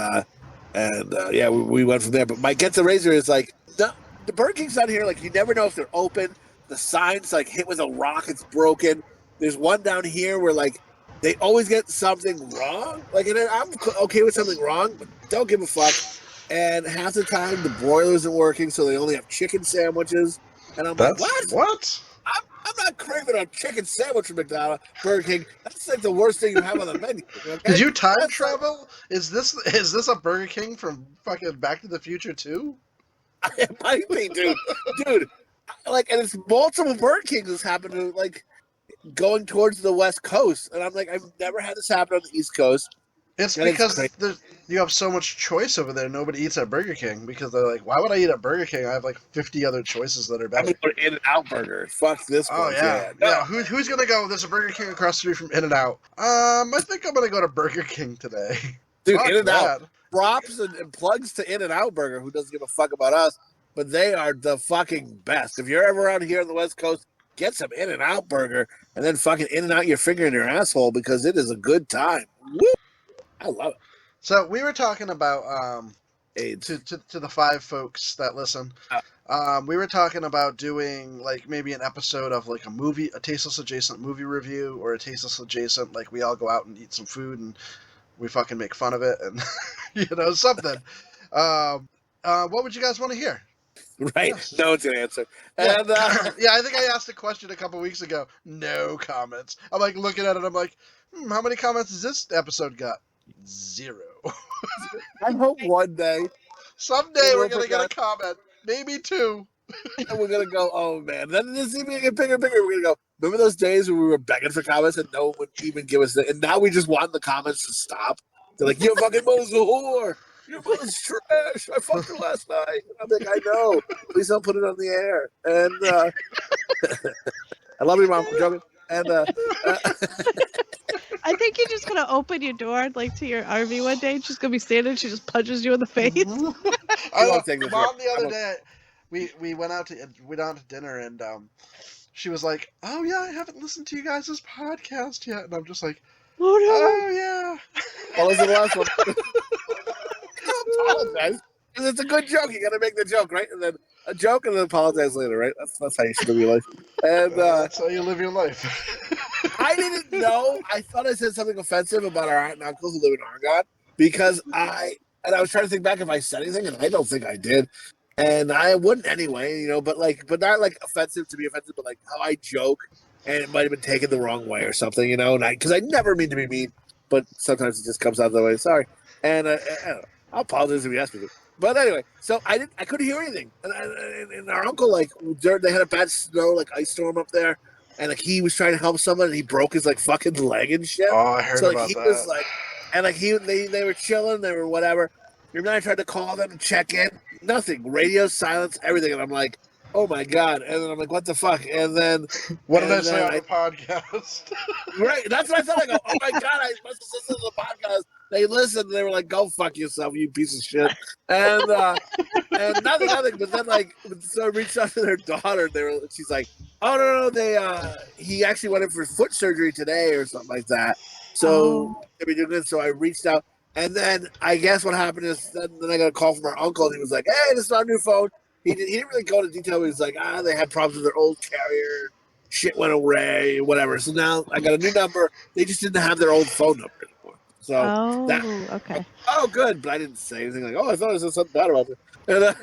yeah, we went from there. But my Get the Razor is like, the Burger King's down here, like, you never know if they're open. The sign's, like, hit with a rock. It's broken. There's one down here where, like, they always get something wrong. Like, and I'm okay with something wrong, but don't give a fuck. And half the time, the broiler isn't working, so they only have chicken sandwiches. And I'm like, what? I'm not craving a chicken sandwich from McDonald's, Burger King. That's like the worst thing you have on the menu. Okay? Did you time travel? Is this a Burger King from fucking Back to the Future too? It might be, dude. Like, and it's multiple Burger Kings that's happened to like going towards the West Coast, and I'm like, I've never had this happen on the East Coast. It's because you have so much choice over there. Nobody eats at Burger King because they're like, why would I eat at Burger King? I have like 50 other choices that are better. I'm going to In-N-Out Burger. Fuck this. Oh yeah. Yeah. Who's gonna go? There's a Burger King across the street from In-N-Out. I think I'm gonna go to Burger King today. Dude, In-N-Out. Props and plugs to In-N-Out Burger, who doesn't give a fuck about us, but they are the fucking best. If you're ever out here on the West Coast, get some In-N-Out Burger and then fucking In-N-Out your finger in your asshole because it is a good time. Woo! I love it. So we were talking about AIDS to the 5 folks that listen. We were talking about doing like maybe an episode of like a tasteless adjacent movie review, or a tasteless adjacent, like we all go out and eat some food and we fucking make fun of it and something. What would you guys want to hear? Right? Yes. No one's gonna answer. And yeah, I think I asked a question a couple weeks ago. No comments. I'm like looking at it. I'm like, how many comments has this episode got? 0. I hope one day, someday, we're gonna get a comment, maybe 2, and we're gonna go, oh man. Then this is even get bigger and bigger. We're gonna go. Remember those days when we were begging for comments and no one would even give us and now we just want the comments to stop. They're like, your fucking mother's a whore. Your mother's trash. I fucked her last night. I'm like, I know. Please don't put it on the air. And I love you, Mom. I'm joking. And I think you're just gonna open your door like to your RV one day. She's gonna be standing. She just punches you in the face. I won't take this. Mom, the other day, we went out to dinner, and she was like, "Oh yeah, I haven't listened to you guys' podcast yet," and I'm just like, Oh "Oh yeah." What was the last one? Apologize. Because it's a good joke. You got to make the joke, right? And then a joke and then apologize later, right? That's how you should live your life. And That's how you live your life. I didn't know. I thought I said something offensive about our aunt and uncle who live in Oregon because I was trying to think back if I said anything, and I don't think I did. And I wouldn't anyway, but not like offensive to be offensive, but like how I joke, and it might have been taken the wrong way or something, and because I never mean to be mean, but sometimes it just comes out that way. Sorry, and I don't know. I'll apologize if you ask me to. But anyway, so I couldn't hear anything, and our uncle they had a bad ice storm up there, and he was trying to help someone, and he broke his fucking leg and shit. Oh, I heard so about he that. was and they were chilling, they were whatever. And then I tried to call them and check in, nothing, radio silence, everything, and I'm like, oh my god, and then I'm like, what the fuck, and then what did I say on the podcast? Right, that's what I thought. I go, oh my god, I must have listened to the podcast. They listened, and they were like, go fuck yourself, you piece of shit, and nothing. But then so I reached out to their daughter, and she's like, oh no, he actually went in for foot surgery today or something like that. So So I reached out, and then I guess what happened is then I got a call from our uncle, and he was like, hey, this is our new phone. He didn't really go into detail. He was like, they had problems with their old carrier. Shit went away, whatever. So now I got a new number. They just didn't have their old phone number anymore. So okay. Oh, good. But I didn't say anything like, I thought I said something bad about it. And,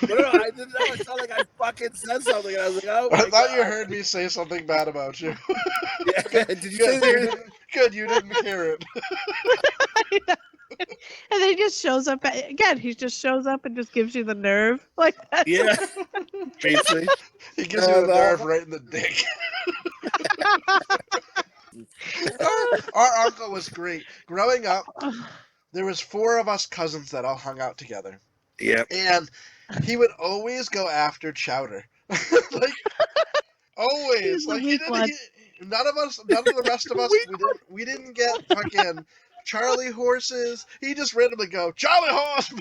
but no, I didn't know. It sounded like I fucking said something. And I was like, oh, I thought you heard me say something bad about you. Yeah. Did you say that? Good, you didn't hear it. And then he just shows up again. He just shows up and just gives you the nerve like that. Yeah. Basically. He gives you the nerve right in the dick. Our uncle was great. Growing up, there was 4 of us cousins that all hung out together. Yep. And he would always go after Chowder. Always. None of the rest of us, we didn't get fucking Charlie horses. He just randomly go, Charlie horse!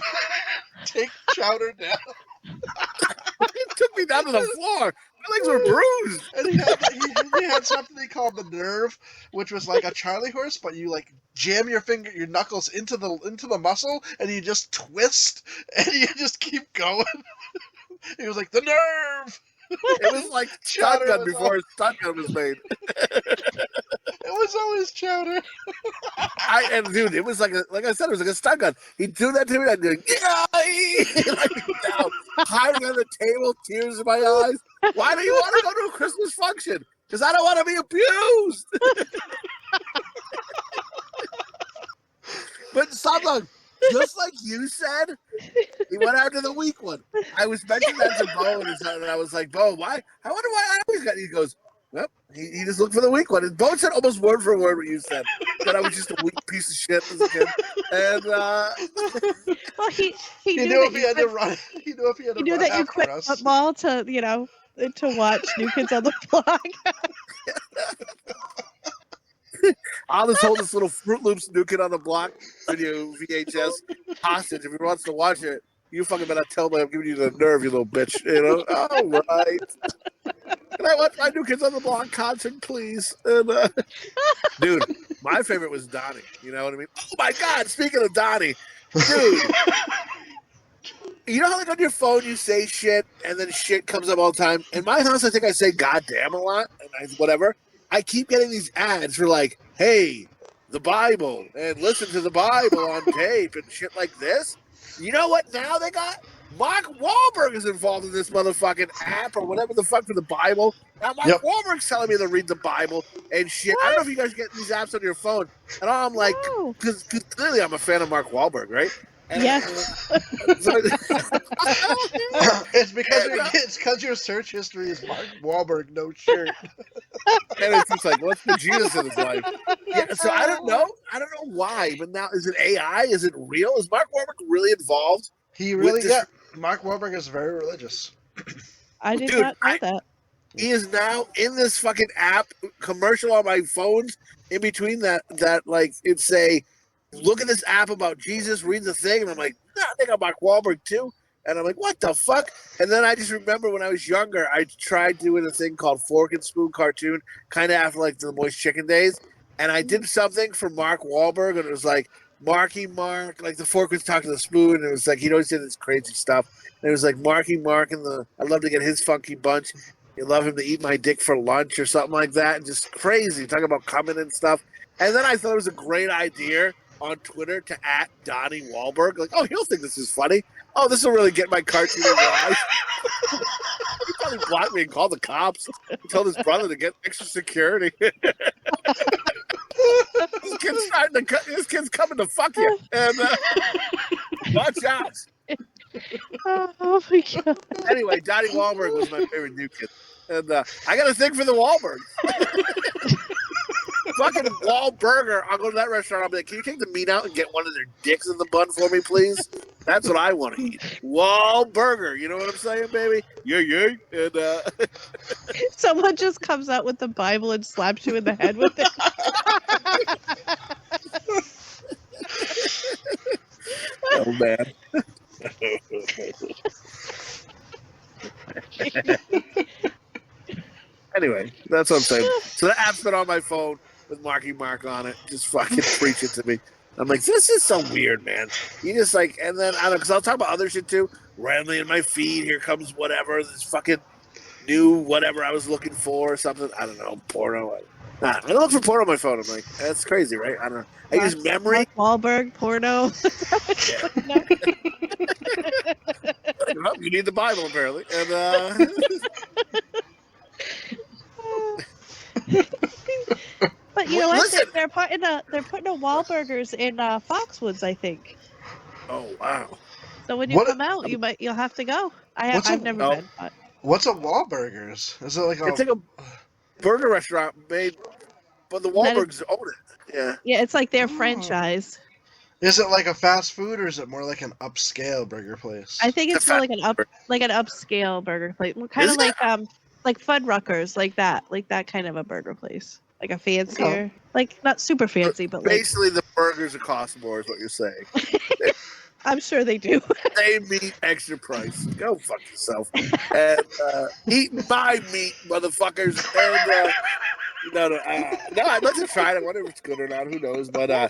Take Chowder down. It took me down to the floor. My legs were bruised. And he had something he called the nerve, which was like a Charlie horse, but you jam your knuckles into the muscle, and you just twist, and you just keep going. He was like, the nerve! It was like Stun Gun before Stun Gun was made. It was always Chowder. Dude, it was like I said, it was like a stun gun. He'd do that to me, and I'd be down, hiding on the table, tears in my eyes. Why do you want to go to a Christmas function? Because I don't want to be abused. But Slopdog, just like you said, he went after the weak one. I was mentioning that to Bo, and I was like, Bo, why? I wonder why I always got. He goes, well, he just looked for the weak one. And Bo said almost word for word what you said. That I was just a weak piece of shit as a kid. And well, he knew if he had to run. He knew if he had to run that you quit football to to watch New Kids on the Block. I'll just hold this little Fruit Loops New Kid on the Block video VHS hostage. If he wants to watch it, you fucking better tell me I'm giving you the nerve, you little bitch. All right. Can I watch my New Kids on the Block concert, please? And, dude, my favorite was Donnie. You know what I mean? Oh my God! Speaking of Donnie, dude, you know how on your phone you say shit and then shit comes up all the time. In my house, I think I say "goddamn" a lot and whatever. I keep getting these ads for hey, the Bible, and listen to the Bible on tape and shit like this. You know what now they got? Mark Wahlberg is involved in this motherfucking app or whatever the fuck for the Bible. Now Mark Wahlberg's telling me to read the Bible and shit. What? I don't know if you guys get these apps on your phone. And I'm like, because clearly I'm a fan of Mark Wahlberg, right? Yes. It's because your search history is Mark Wahlberg, no shirt. And it's just what's the Jesus in his life? Yeah, so I don't know why, but now is it AI? Is it real? Is Mark Wahlberg really involved? He really, Mark Wahlberg is very religious. I did not know that. He is now in this fucking app commercial on my phones. In between that it's a look at this app about Jesus, read the thing, and I'm like, I think I'm Mark Wahlberg too. And I'm like, what the fuck? And then I just remember when I was younger, I tried doing a thing called Fork and Spoon cartoon, kind of after like the Moist Chicken days. And I did something for Mark Wahlberg, and it was like, Marky Mark, like the fork was talking to the spoon, and it was like, he'd always did this crazy stuff. And it was like, Marky Mark, and I'd love to get his funky bunch. You love him to eat my dick for lunch or something like that. And just crazy, talking about coming and stuff. And then I thought it was a great idea on Twitter to @Donnie Wahlberg. Like, oh, he'll think this is funny. Oh, this will really get my cartoon in the eyes. He probably blocked me and called the cops. He told his brother to get extra security. This kid's coming to fuck you. And watch out. Oh my god. Anyway, Donnie Wahlberg was my favorite new kid. And I got a thing for the Wahlbergs. Fucking Wahlburger. I'll go to that restaurant. I'll be like, can you take the meat out and get one of their dicks in the bun for me, please? That's what I want to eat. Wahlburger. You know what I'm saying, baby? Yeah. And Someone just comes out with the Bible and slaps you in the head with it. oh man. Anyway, that's what I'm saying. So the app's been on my phone with Marky Mark on it, just fucking preaching to me. I'm like, this is so weird, man. You just like, and then I don't know, because I'll talk about other shit too. Randomly in my feed, here comes whatever, this fucking new whatever I was looking for or something. I don't know, porno. I don't look for porno on my phone. I'm like, that's crazy, right? I don't know. I use memory. Mark Wahlberg porno. Well, you need the Bible apparently, and but you know what? Listen. They're putting a Wahlburgers in Foxwoods, I think. oh wow. So when you come out, you'll have to go. I've never been. But... What's a Wahlburgers? Is it like It's like a burger restaurant made, but the Wahlbergs own it. Yeah. Yeah, it's like their franchise. Is it like a fast food or is it more like an upscale burger place? I think it's more like an upscale burger place, kind of like Fuddruckers, like that kind of a burger place, like a fancier, like not super fancy, but basically the burgers cost more is what you're saying. I'm sure they do. They meat extra price. Go fuck yourself. And eat my meat, motherfuckers. And no, I'd like to try it. I wonder if it's good or not. Who knows? But yeah.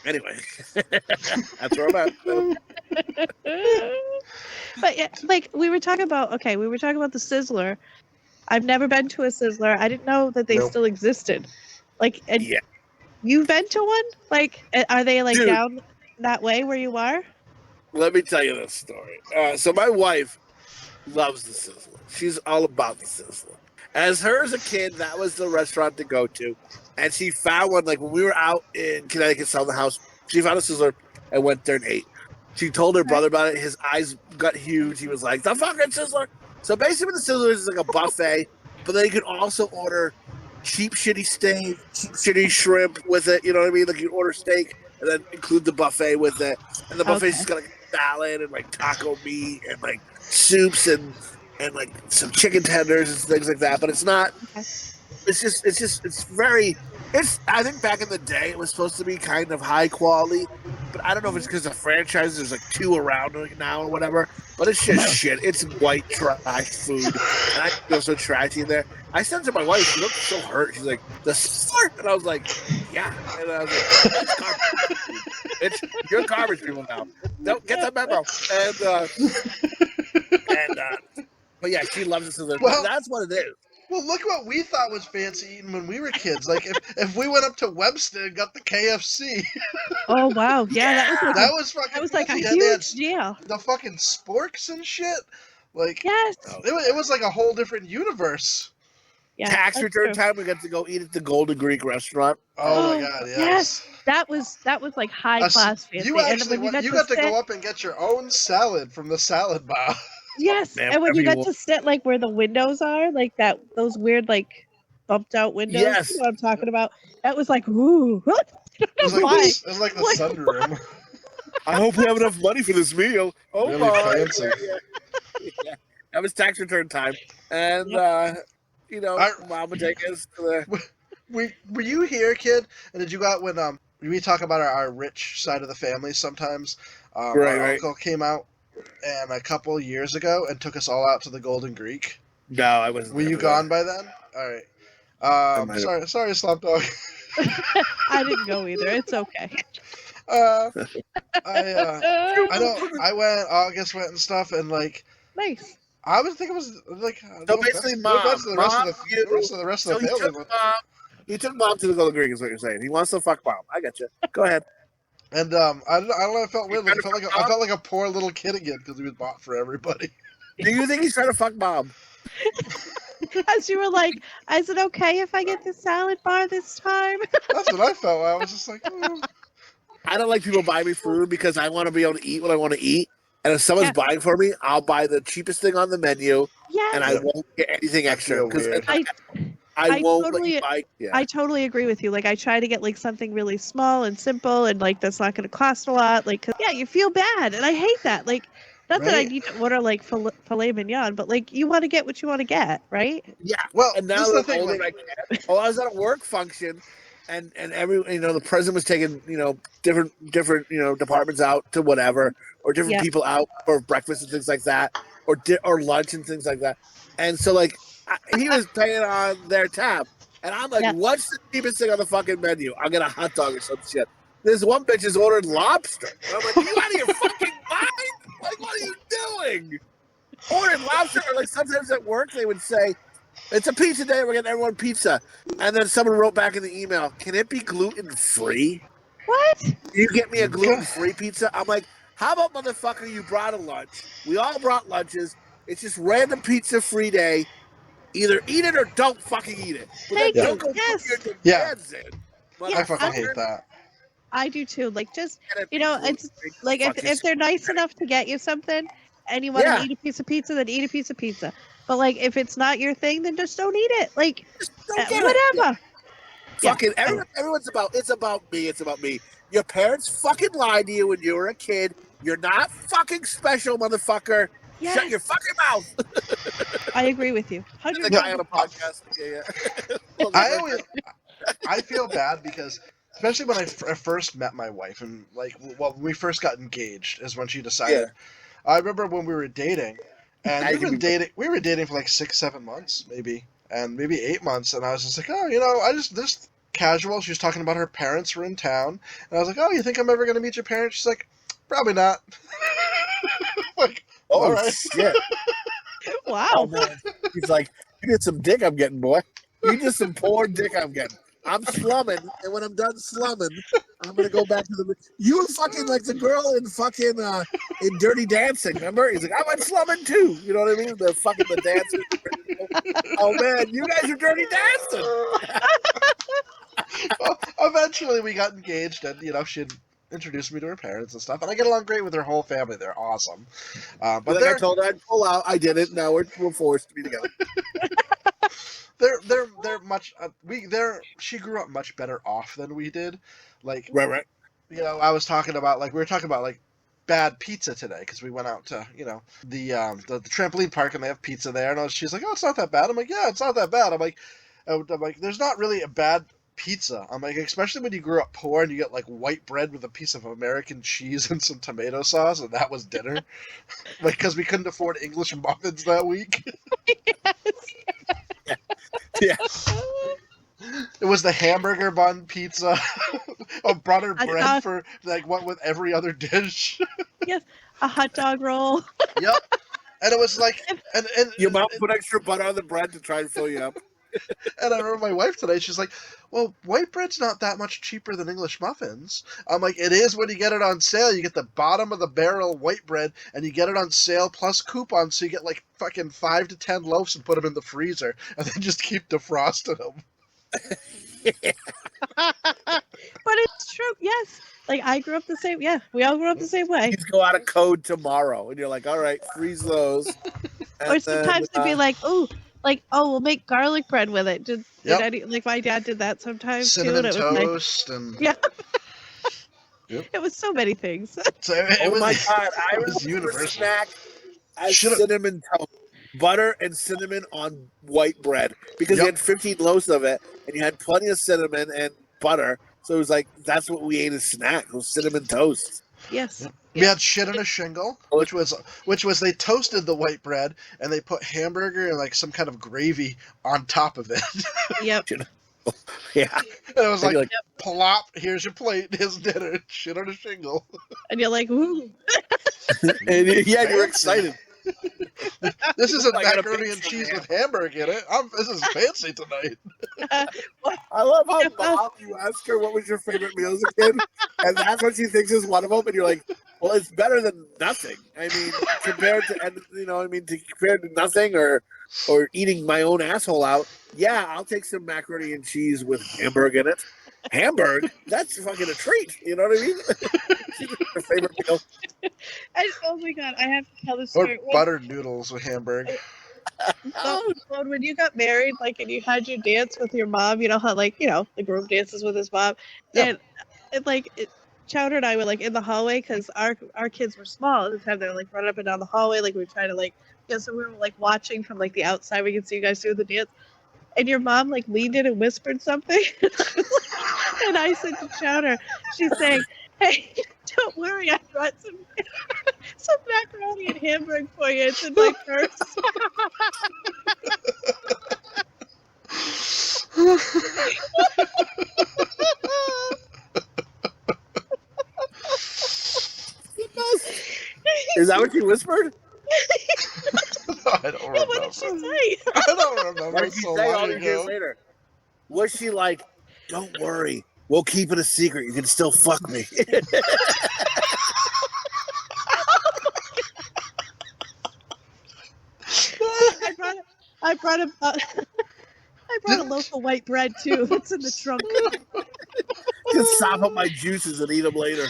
Anyway, that's where I'm at. But yeah, like we were talking about the Sizzler. I've never been to a Sizzler. I didn't know that they still existed. Like, and yeah. You've been to one? Like, are they like Dude. down that way where you are? Let me tell you this story. So my wife loves the Sizzler. She's all about the Sizzler. As her as a kid, that was the restaurant to go to. And she found one, like when we were out in Connecticut selling the house, she found a Sizzler and went there and ate. She told her brother about it. His eyes got huge. He was like, the fucking Sizzler. So basically the Sizzler is like a buffet, but then you can also order cheap, shitty steak, cheap, shitty shrimp with it. You know what I mean? Like you order steak and then include the buffet with it. And the buffet's just got like salad and like taco meat and like soups and like some chicken tenders and things like that. But it's not... I think back in the day it was supposed to be kind of high quality, but I don't know if it's because of franchises. There's like 2 around now or whatever, but it's just shit. It's white trash food, and I feel so trashy in there. I said to my wife, she looked so hurt. She's like, the Sizzler? And I was like, yeah. And I was like, that's garbage. You're garbage people now. Don't get the memo. But yeah, she loves the Sizzler. Well, that's what it is. Well, look what we thought was fancy eating when we were kids. Like if we went up to Webster and got the KFC. Oh wow, yeah, that was fucking. That was like a fancy. huge deal. The fucking sporks and shit. Like yes, it was like a whole different universe. Yeah, tax return time, we got to go eat at the Golden Greek restaurant. Oh my god, yes. That was like high class fancy. You actually you got to go up and get your own salad from the salad bar. Yes, and when you got to sit like where the windows are, like those weird like bumped out windows. Yes. You know what I'm talking about? That was like, ooh. It was like the sunroom. I hope we have enough money for this meal. Oh really my! fancy. Yeah. That was tax return time, and Mom would take us to the. Were you here, kid? And did you go out when we talk about our rich side of the family sometimes? Right. Uncle came out. and a couple years ago and took us all out to the Golden Greek. No, I wasn't. Were you gone by then? All right. Sorry, Slopdog. I didn't go either. It's okay. I went. August went and stuff, and like Nice. I was thinking it was like So basically, Mom, the rest of the family. He took Mom to the Golden Greek, is what you're saying. He wants to fuck Mom. I get you. Go ahead. And I don't know. I felt weird. Like, I felt like a poor little kid again because he was bought for everybody. Do you think he's trying to fuck Mom? As you were like, is it okay if I get the salad bar this time? That's what I felt. I was just like, oh. I don't like people buy me food because I want to be able to eat what I want to eat. And if someone's buying for me, I'll buy the cheapest thing on the menu, and I won't get anything extra because I won't let you buy. Yeah. I totally agree with you. Like, I try to get like something really small and simple, and like that's not going to cost a lot. Like, 'cause, you feel bad, and I hate that. Like, not that I need to order like filet mignon, but like you want to get what you want to get, right? Yeah. Well, and now that I'm older, I was at a work function, and every the president was taking different departments out to whatever, or different people out for breakfast and things like that, or lunch and things like that, and so like he was paying on their tab, and I'm like, what's the cheapest thing on the fucking menu? I'll get a hot dog or some shit. This one bitch has ordered lobster. And I'm like, you out of your fucking mind? Like, what are you doing? Ordering lobster, or like sometimes at work they would say, it's a pizza day, we're getting everyone pizza. And then someone wrote back in the email, can it be gluten-free? What? You get me a gluten-free pizza? I'm like, how about, motherfucker, you brought a lunch. We all brought lunches. It's just random pizza-free day. Either eat it or don't fucking eat it. But Thank then you. don't go Yes. put your demands in. I fucking hate that. I do too. Like, just it's like if they're nice enough to get you something, and you want to eat a piece of pizza, then eat a piece of pizza. But like, if it's not your thing, then just don't eat it. Like, whatever. Fucking everyone's it's about me. It's about me. Your parents fucking lied to you when you were a kid. You're not fucking special, motherfucker. Yes. Shut your fucking mouth. I agree with you. The guy on a podcast. I feel bad because, especially when I first met my wife, and like, when we first got engaged, is when she decided. Yeah. I remember when we were dating, and we were dating for like 6-7 months, maybe 8 months, and I was just like, I just casual. She was talking about her parents were in town, and I was like, oh, you think I'm ever going to meet your parents? She's like, probably not. Like, all right. Shit. Wow. Oh, man. He's like, you did some dick I'm getting, boy. You did some poor dick I'm getting. I'm slumming, and when I'm done slumming, I'm gonna go back to the. You were fucking like the girl in fucking in Dirty Dancing, remember? He's like, I went slumming too. You know what I mean? The fucking the dancing. Oh man, you guys are dirty dancing. Well, eventually we got engaged, and she introduced me to her parents and stuff, and I get along great with her whole family. They're awesome. But I told her I'd pull out. I didn't. Now we're forced to be together. They're much she grew up much better off than we did. Like, right. I was talking about we were talking about bad pizza today because we went out to the trampoline park and they have pizza there, and she's like, oh, it's not that bad. I'm like, yeah, it's not that bad. I'm like there's not really a bad pizza. I'm like, especially when you grew up poor and you get white bread with a piece of American cheese and some tomato sauce, and that was dinner. Because we couldn't afford English muffins that week. Yeah. It was the hamburger bun pizza, a butter bread for what with every other dish. Yes, a hot dog roll. Yep, and it was and your mom put extra butter on the bread to try and fill you up. And I remember my wife today, she's like, well, white bread's not that much cheaper than English muffins. I'm like, it is when you get it on sale. You get the bottom of the barrel white bread, and you get it on sale plus coupons, so you get fucking 5 to 10 loaves and put them in the freezer, and then just keep defrosting them. But it's true, yes. I grew up the same, we all grew up the same way. You go out of code tomorrow, and you're like, all right, freeze those. Or sometimes it'd be like, oh, we'll make garlic bread with it. My dad did that sometimes cinnamon too. Cinnamon toast and yeah. Yep. It was so many things. So my god! I was universal. Snack as cinnamon toast, butter and cinnamon on white bread because you had 15 loaves of it, and you had plenty of cinnamon and butter. So it was that's what we ate as snack. It was cinnamon toast. Yes. We had shit on a shingle, which was they toasted the white bread and they put hamburger and like some kind of gravy on top of it. Yep. Yeah. And it was like, Like- plop, here's your plate, here's dinner, shit on a shingle. And you're like, ooh. And yeah, you're Fancy. excited. This isn't I got a macaroni big and cheese ham. with hamburger in it. This is fancy tonight. I love how Mom, you ask her what was your favorite meal as a kid, and that's what she thinks is one of them, and you're like, well, it's better than nothing. I mean, compared to compared to nothing or eating my own asshole out. Yeah, I'll take some macaroni and cheese with hamburger in it. Hamburg? That's fucking a treat. You know what I mean? Your favorite meal? Oh my god, I have to tell this Or story. buttered noodles with hamburger. So when you got married, like, and you had your dance with your mom, you know how, like, the groom dances with his mom, Yeah. and Chowder and I were like in the hallway because our kids were small at the time. They were like running up and down the hallway, like we were trying to so we were like watching from like the outside. We could see you guys do the dance, and your mom like leaned in and whispered something, and I said to Chowder, she's saying, "Hey, don't worry, I brought some macaroni and hamburger for you. It's in my purse." Is that what you whispered? I don't remember. What did she say? I don't remember. What did she So say all long these years ago. later? Was she like, don't worry, we'll keep it a secret. You can still fuck me. I brought a loaf of white bread too. It's in the trunk. Just sop up my juices and eat them later.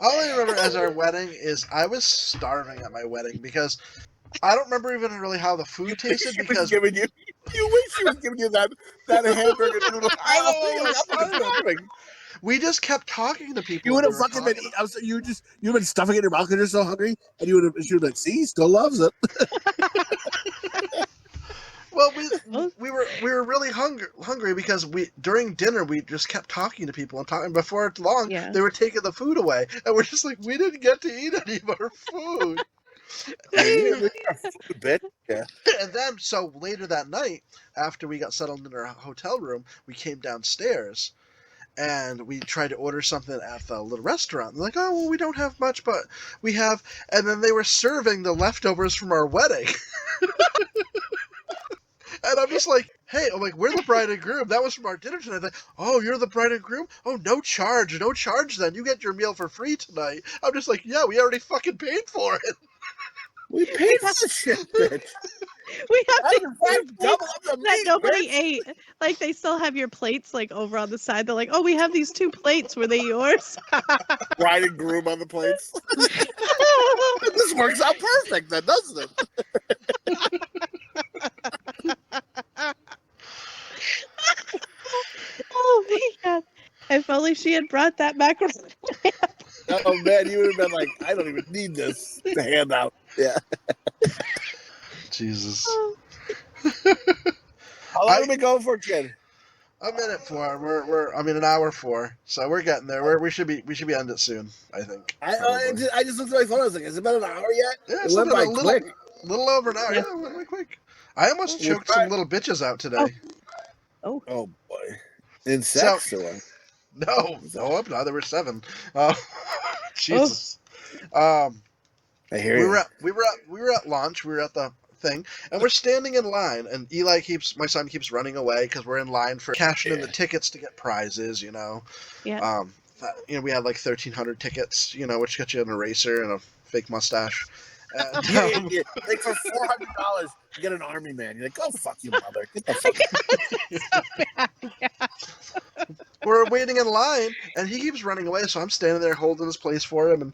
All I remember as our wedding is I was starving at my wedding because I don't remember even really how the food tasted You wish because she was giving you that hamburger noodle. I'm starving. we just kept talking to people. You would have We were fucking been. talking- You'd been stuffing it in your mouth because you're so hungry, and she would have like, see, he still loves it. Well, we were really hungry because during dinner we just kept talking to people and talking. Before long, Yeah. they were taking the food away, and we're just like, we didn't get to eat any of our food. Bitch. Yeah. And then, so later that night, after we got settled in our hotel room, we came downstairs and we tried to order something at the little restaurant. They're like, oh, well, we don't have much, but we have. And then they were serving the leftovers from our wedding. And I'm just like, hey, we're the bride and groom. That was from our dinner tonight. Like, oh, you're the bride and groom? Oh, no charge then. You get your meal for free tonight. I'm just like, yeah, we already fucking paid for it. We paid for the shit, bitch. We have That's double up the that meat, nobody bitch. ate. Like they still have your plates like over on the side. They're like, oh, we have these 2 plates. Were they yours? Bride and groom on the plates. This works out perfect, then, doesn't it? Oh my god! If only she had brought that macaroni. Oh man, you would have been like, I don't even need this to hand out. Yeah. Jesus. How long have we going for, kid? A minute 4. We're an hour 4. So we're getting there. We should be end it soon, I think. I just looked at my phone. I was like, has it been an hour yet? Yeah, It it's went been by a quick. little over an hour. Yeah. Yeah, it went by quick. I almost We're choked fine. some little bitches out today. Oh. Oh boy. In sex or what? No, up now. There were 7. Jesus. I hear We you. were at lunch. We were at the thing, and we're standing in line. And my son keeps running away because we're in line for cashing in the tickets to get prizes. Yeah. We had like 1,300 tickets. Which gets you an eraser and a fake mustache. And, Yeah. Like for $400, you get an army man. You're like, go fuck you, mother. Get the fuck. We're waiting in line, and he keeps running away. So I'm standing there holding his place for him, and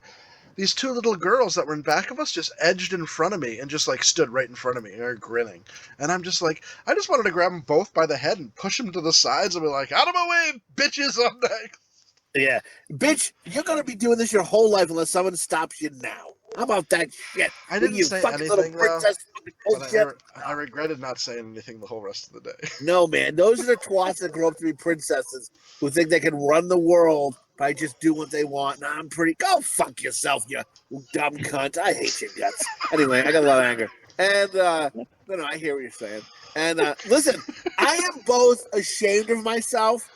these 2 little girls that were in back of us just edged in front of me and just like stood right in front of me and are grinning. And I'm just like, I just wanted to grab them both by the head and push them to the sides and be like, out of my way, bitches! I'm next. Yeah. Bitch, you're going to be doing this your whole life unless someone stops you now. How about that shit? I didn't you say fucking anything, little princess fucking But bullshit. I regretted not saying anything the whole rest of the day. No, man. Those are the twats that grow up to be princesses who think they can run the world by just doing what they want. Nah, I'm pretty. Go fuck yourself, you dumb cunt. I hate your guts. Anyway, I got a lot of anger. And, no, I hear what you're saying. And, listen, I am both ashamed of myself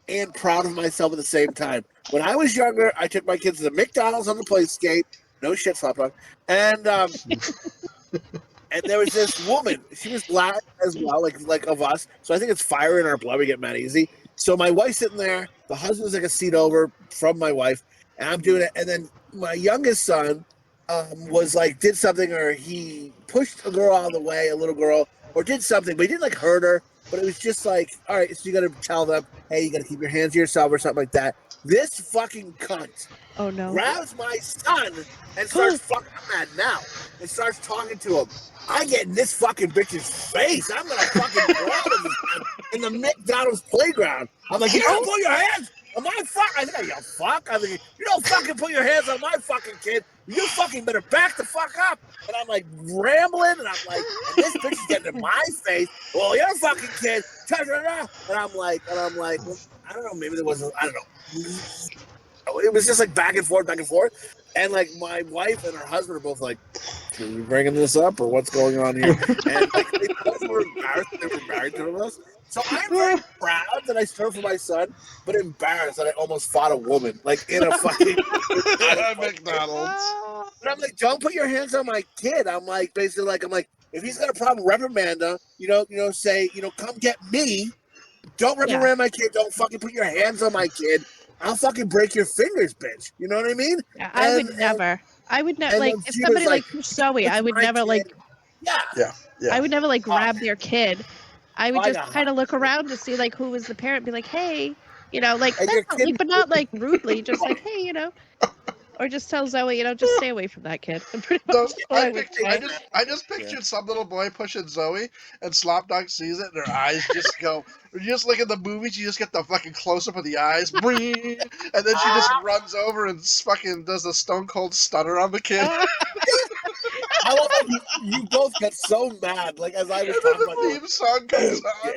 and proud of myself at the same time. When I was younger, I took my kids to the McDonald's on the play skate. No shit, Slopdog. And, and there was this woman. She was black as well, like of us. So I think it's fire in our blood. We get mad easy. So my wife's sitting there. The husband's like a seat over from my wife, and I'm doing it. And then my youngest son was like did something, or he pushed a girl out of the way, a little girl, or did something, but he didn't like hurt her. But it was just like, all right, so you got to tell them, hey, you got to keep your hands to yourself or something like that. This fucking cunt grabs my son and starts fucking mad now and starts talking to him. I get in this fucking bitch's face. I'm gonna fucking grab him in the McDonald's playground. I'm like, you don't put your hands on my fuck. I think I yell fuck. I think you don't fucking put your hands on my fucking kid. You fucking better back the fuck up. And I'm like rambling, and I'm like, and this bitch is getting in my face. Well, you're a fucking kid. And I'm like, well, I don't know. Maybe there wasn't. I don't know. It was just like back and forth. And like my wife and her husband are both like, are you bringing this up or what's going on here? And like they both were embarrassed they were married to us. So I'm very proud that I stood for my son, but embarrassed that I almost fought a woman like in a fucking McDonald's. And I'm like, don't put your hands on my kid. I'm like, basically like, if he's got a problem, reprimand him, say, come get me. Don't reprimand my kid. Don't fucking put your hands on my kid. I'll fucking break your fingers, bitch. You know what I mean? Yeah, I would never. Like, if somebody like Zoe, I would never like. Yeah. I would never like grab their kid. I would just kind of look around to see like who was the parent. Be like, hey, like, but not like rudely. Just like, hey, or just tell Zoe, just stay away from that kid. I just pictured some little boy pushing Zoe, and Slopdog sees it, and her eyes just go. You just look at the movies, you just get the fucking close up of the eyes, and then she just runs over and fucking does the stone cold stunner on the kid. I love how you both get so mad, like as I was talking about. The theme song comes on.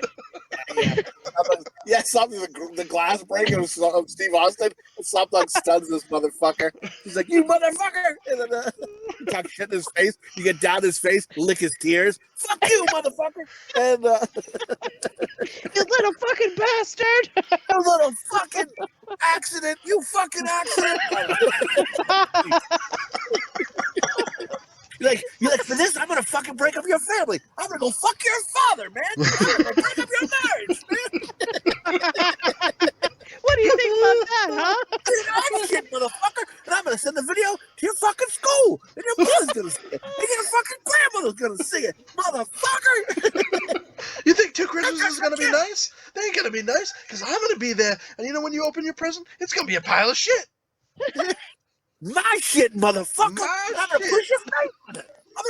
Yeah, something the glass breaking of Steve Austin. Slopdog stuns this motherfucker. He's like, "You motherfucker!" And then he talks shit in his face. You get down his face, lick his tears. Fuck you, motherfucker! And you little fucking bastard! You little fucking accident! You fucking accident! You're like, for this, I'm gonna fucking break up your family. I'm gonna go fuck your father, man. I'm gonna break up your marriage, man. What do you think about that, huh? I'm shit, motherfucker. And I'm gonna send the video to your fucking school. And your mother's gonna see it. And your fucking grandmother's gonna see it, motherfucker. You think 2 Christmases is gonna be nice? They ain't gonna be nice, because I'm gonna be there. And when you open your present, it's gonna be a pile of shit. My shit, motherfucker. I'm gonna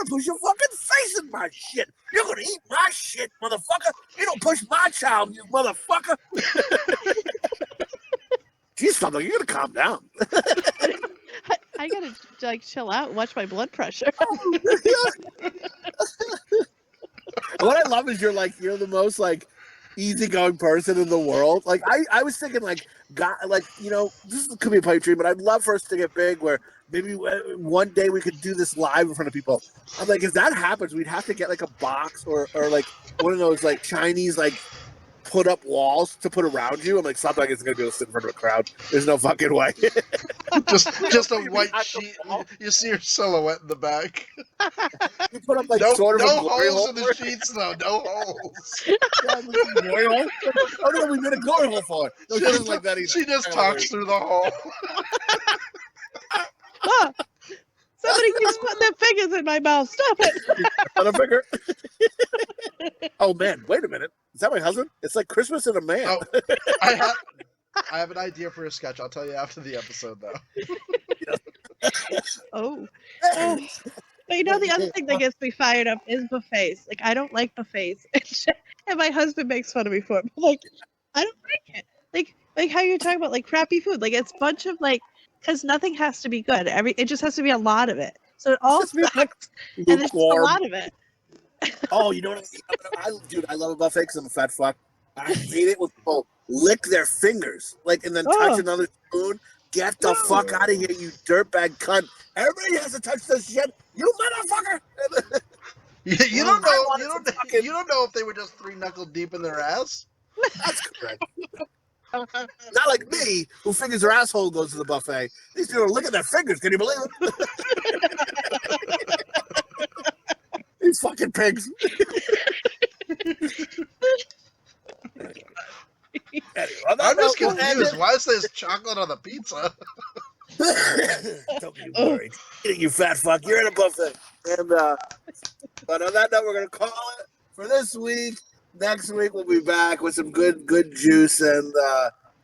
push your fucking face in my shit. You're gonna eat my shit, motherfucker. You don't push my child, you motherfucker. Jeez, Slopdog, you gotta calm down. I gotta like chill out and watch my blood pressure. What I love is you're the most like easygoing person in the world. Like I was thinking this could be a pipe dream, but I'd love for us to get big where maybe one day we could do this live in front of people. I'm like, if that happens, we'd have to get like a box or like one of those like Chinese like put up walls to put around you. I'm like, Slopdog isn't gonna be able to sit in front of a crowd. There's no fucking way. just a white sheet. You see your silhouette in the back. You put up like no sort of a glory holes hole in the sheets though. No holes. Glory hole? Oh no, we made a glory hole for it. No, she doesn't like that either. She just talks through the hole. Oh, somebody keeps putting their fingers in my mouth. Stop it. Another finger. Oh man, wait a minute. Is that my husband? It's like Christmas and a man. Oh, I have an idea for a sketch. I'll tell you after the episode, though. Oh. But the other thing that gets me fired up is buffets. Like, I don't like buffets. And my husband makes fun of me for it. But, like, I don't like it. Like how you're talking about, like, crappy food. Like, it's a bunch of, like, because nothing has to be good. It just has to be a lot of it. So it all three bucks, and there's just a Lukewarm. lot of it. Oh, you know what? Dude, I love a buffet because I'm a fat fuck. I hate it when people lick their fingers, like, and then touch another spoon. Get the fuck out of here, you dirtbag cunt! Everybody has to touch this shit, you motherfucker! You don't know. You don't know if they were just 3 knuckle deep in their ass. That's correct. Not like me, who fingers her asshole goes to the buffet. These people are licking their fingers. Can you believe it? These fucking pigs. I'm just confused. Why is this chocolate on the pizza? Don't be worried. You fat fuck. You're in a buffet. And but on that note, we're gonna call it for this week. Next week we'll be back with some good juice. And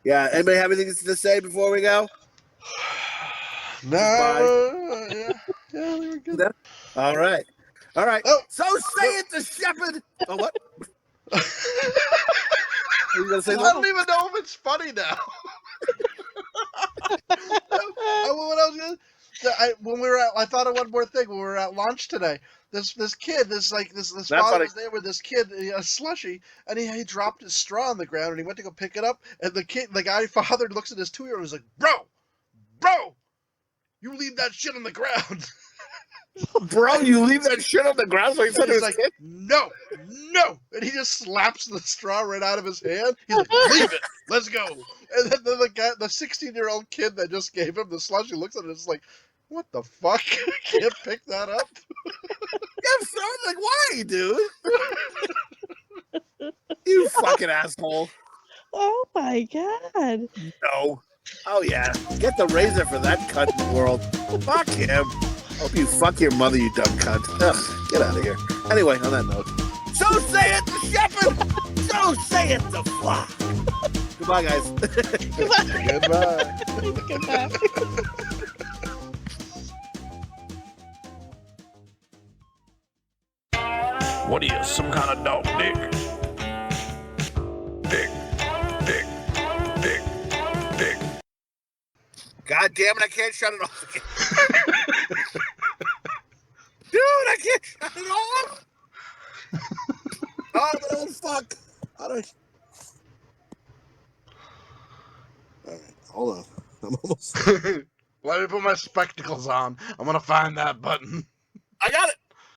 yeah, anybody have anything to say before we go? No. Yeah, they were good. No? All right. Oh, So say it, the shepherd. Oh, what? Are you gonna say I don't even know if it's funny now. I thought of one more thing when we were at lunch today. This kid, this father was there with this kid, a slushy, and he dropped his straw on the ground, and he went to go pick it up, and the father looks at his 2-year-old and is like, bro, you leave that shit on the ground. Bro, you leave that shit on the ground? So he said, he's like, no, and he just slaps the straw right out of his hand. He's like, leave it, let's go. And then the 16-year-old kid that just gave him the slushy looks at it and is like, what the fuck? Can't pick that up? Yeah, so like, why, dude? You fucking asshole. Oh my god. No. Oh yeah. Get the razor for that cunt in the world. Fuck him. Hope you fuck your mother, you dumb cunt. Ugh, get out of here. Anyway, on that note. So say it, the shepherd! So say it, the flock! Goodbye, guys. Goodbye. What are you, some kind of dog, Dick? Dick. God damn it, I can't shut it off again. Dude, I can't shut it off! Oh, fuck. How do I... Alright, hold on. I'm almost... Let me put my spectacles on. I'm gonna find that button. I got it!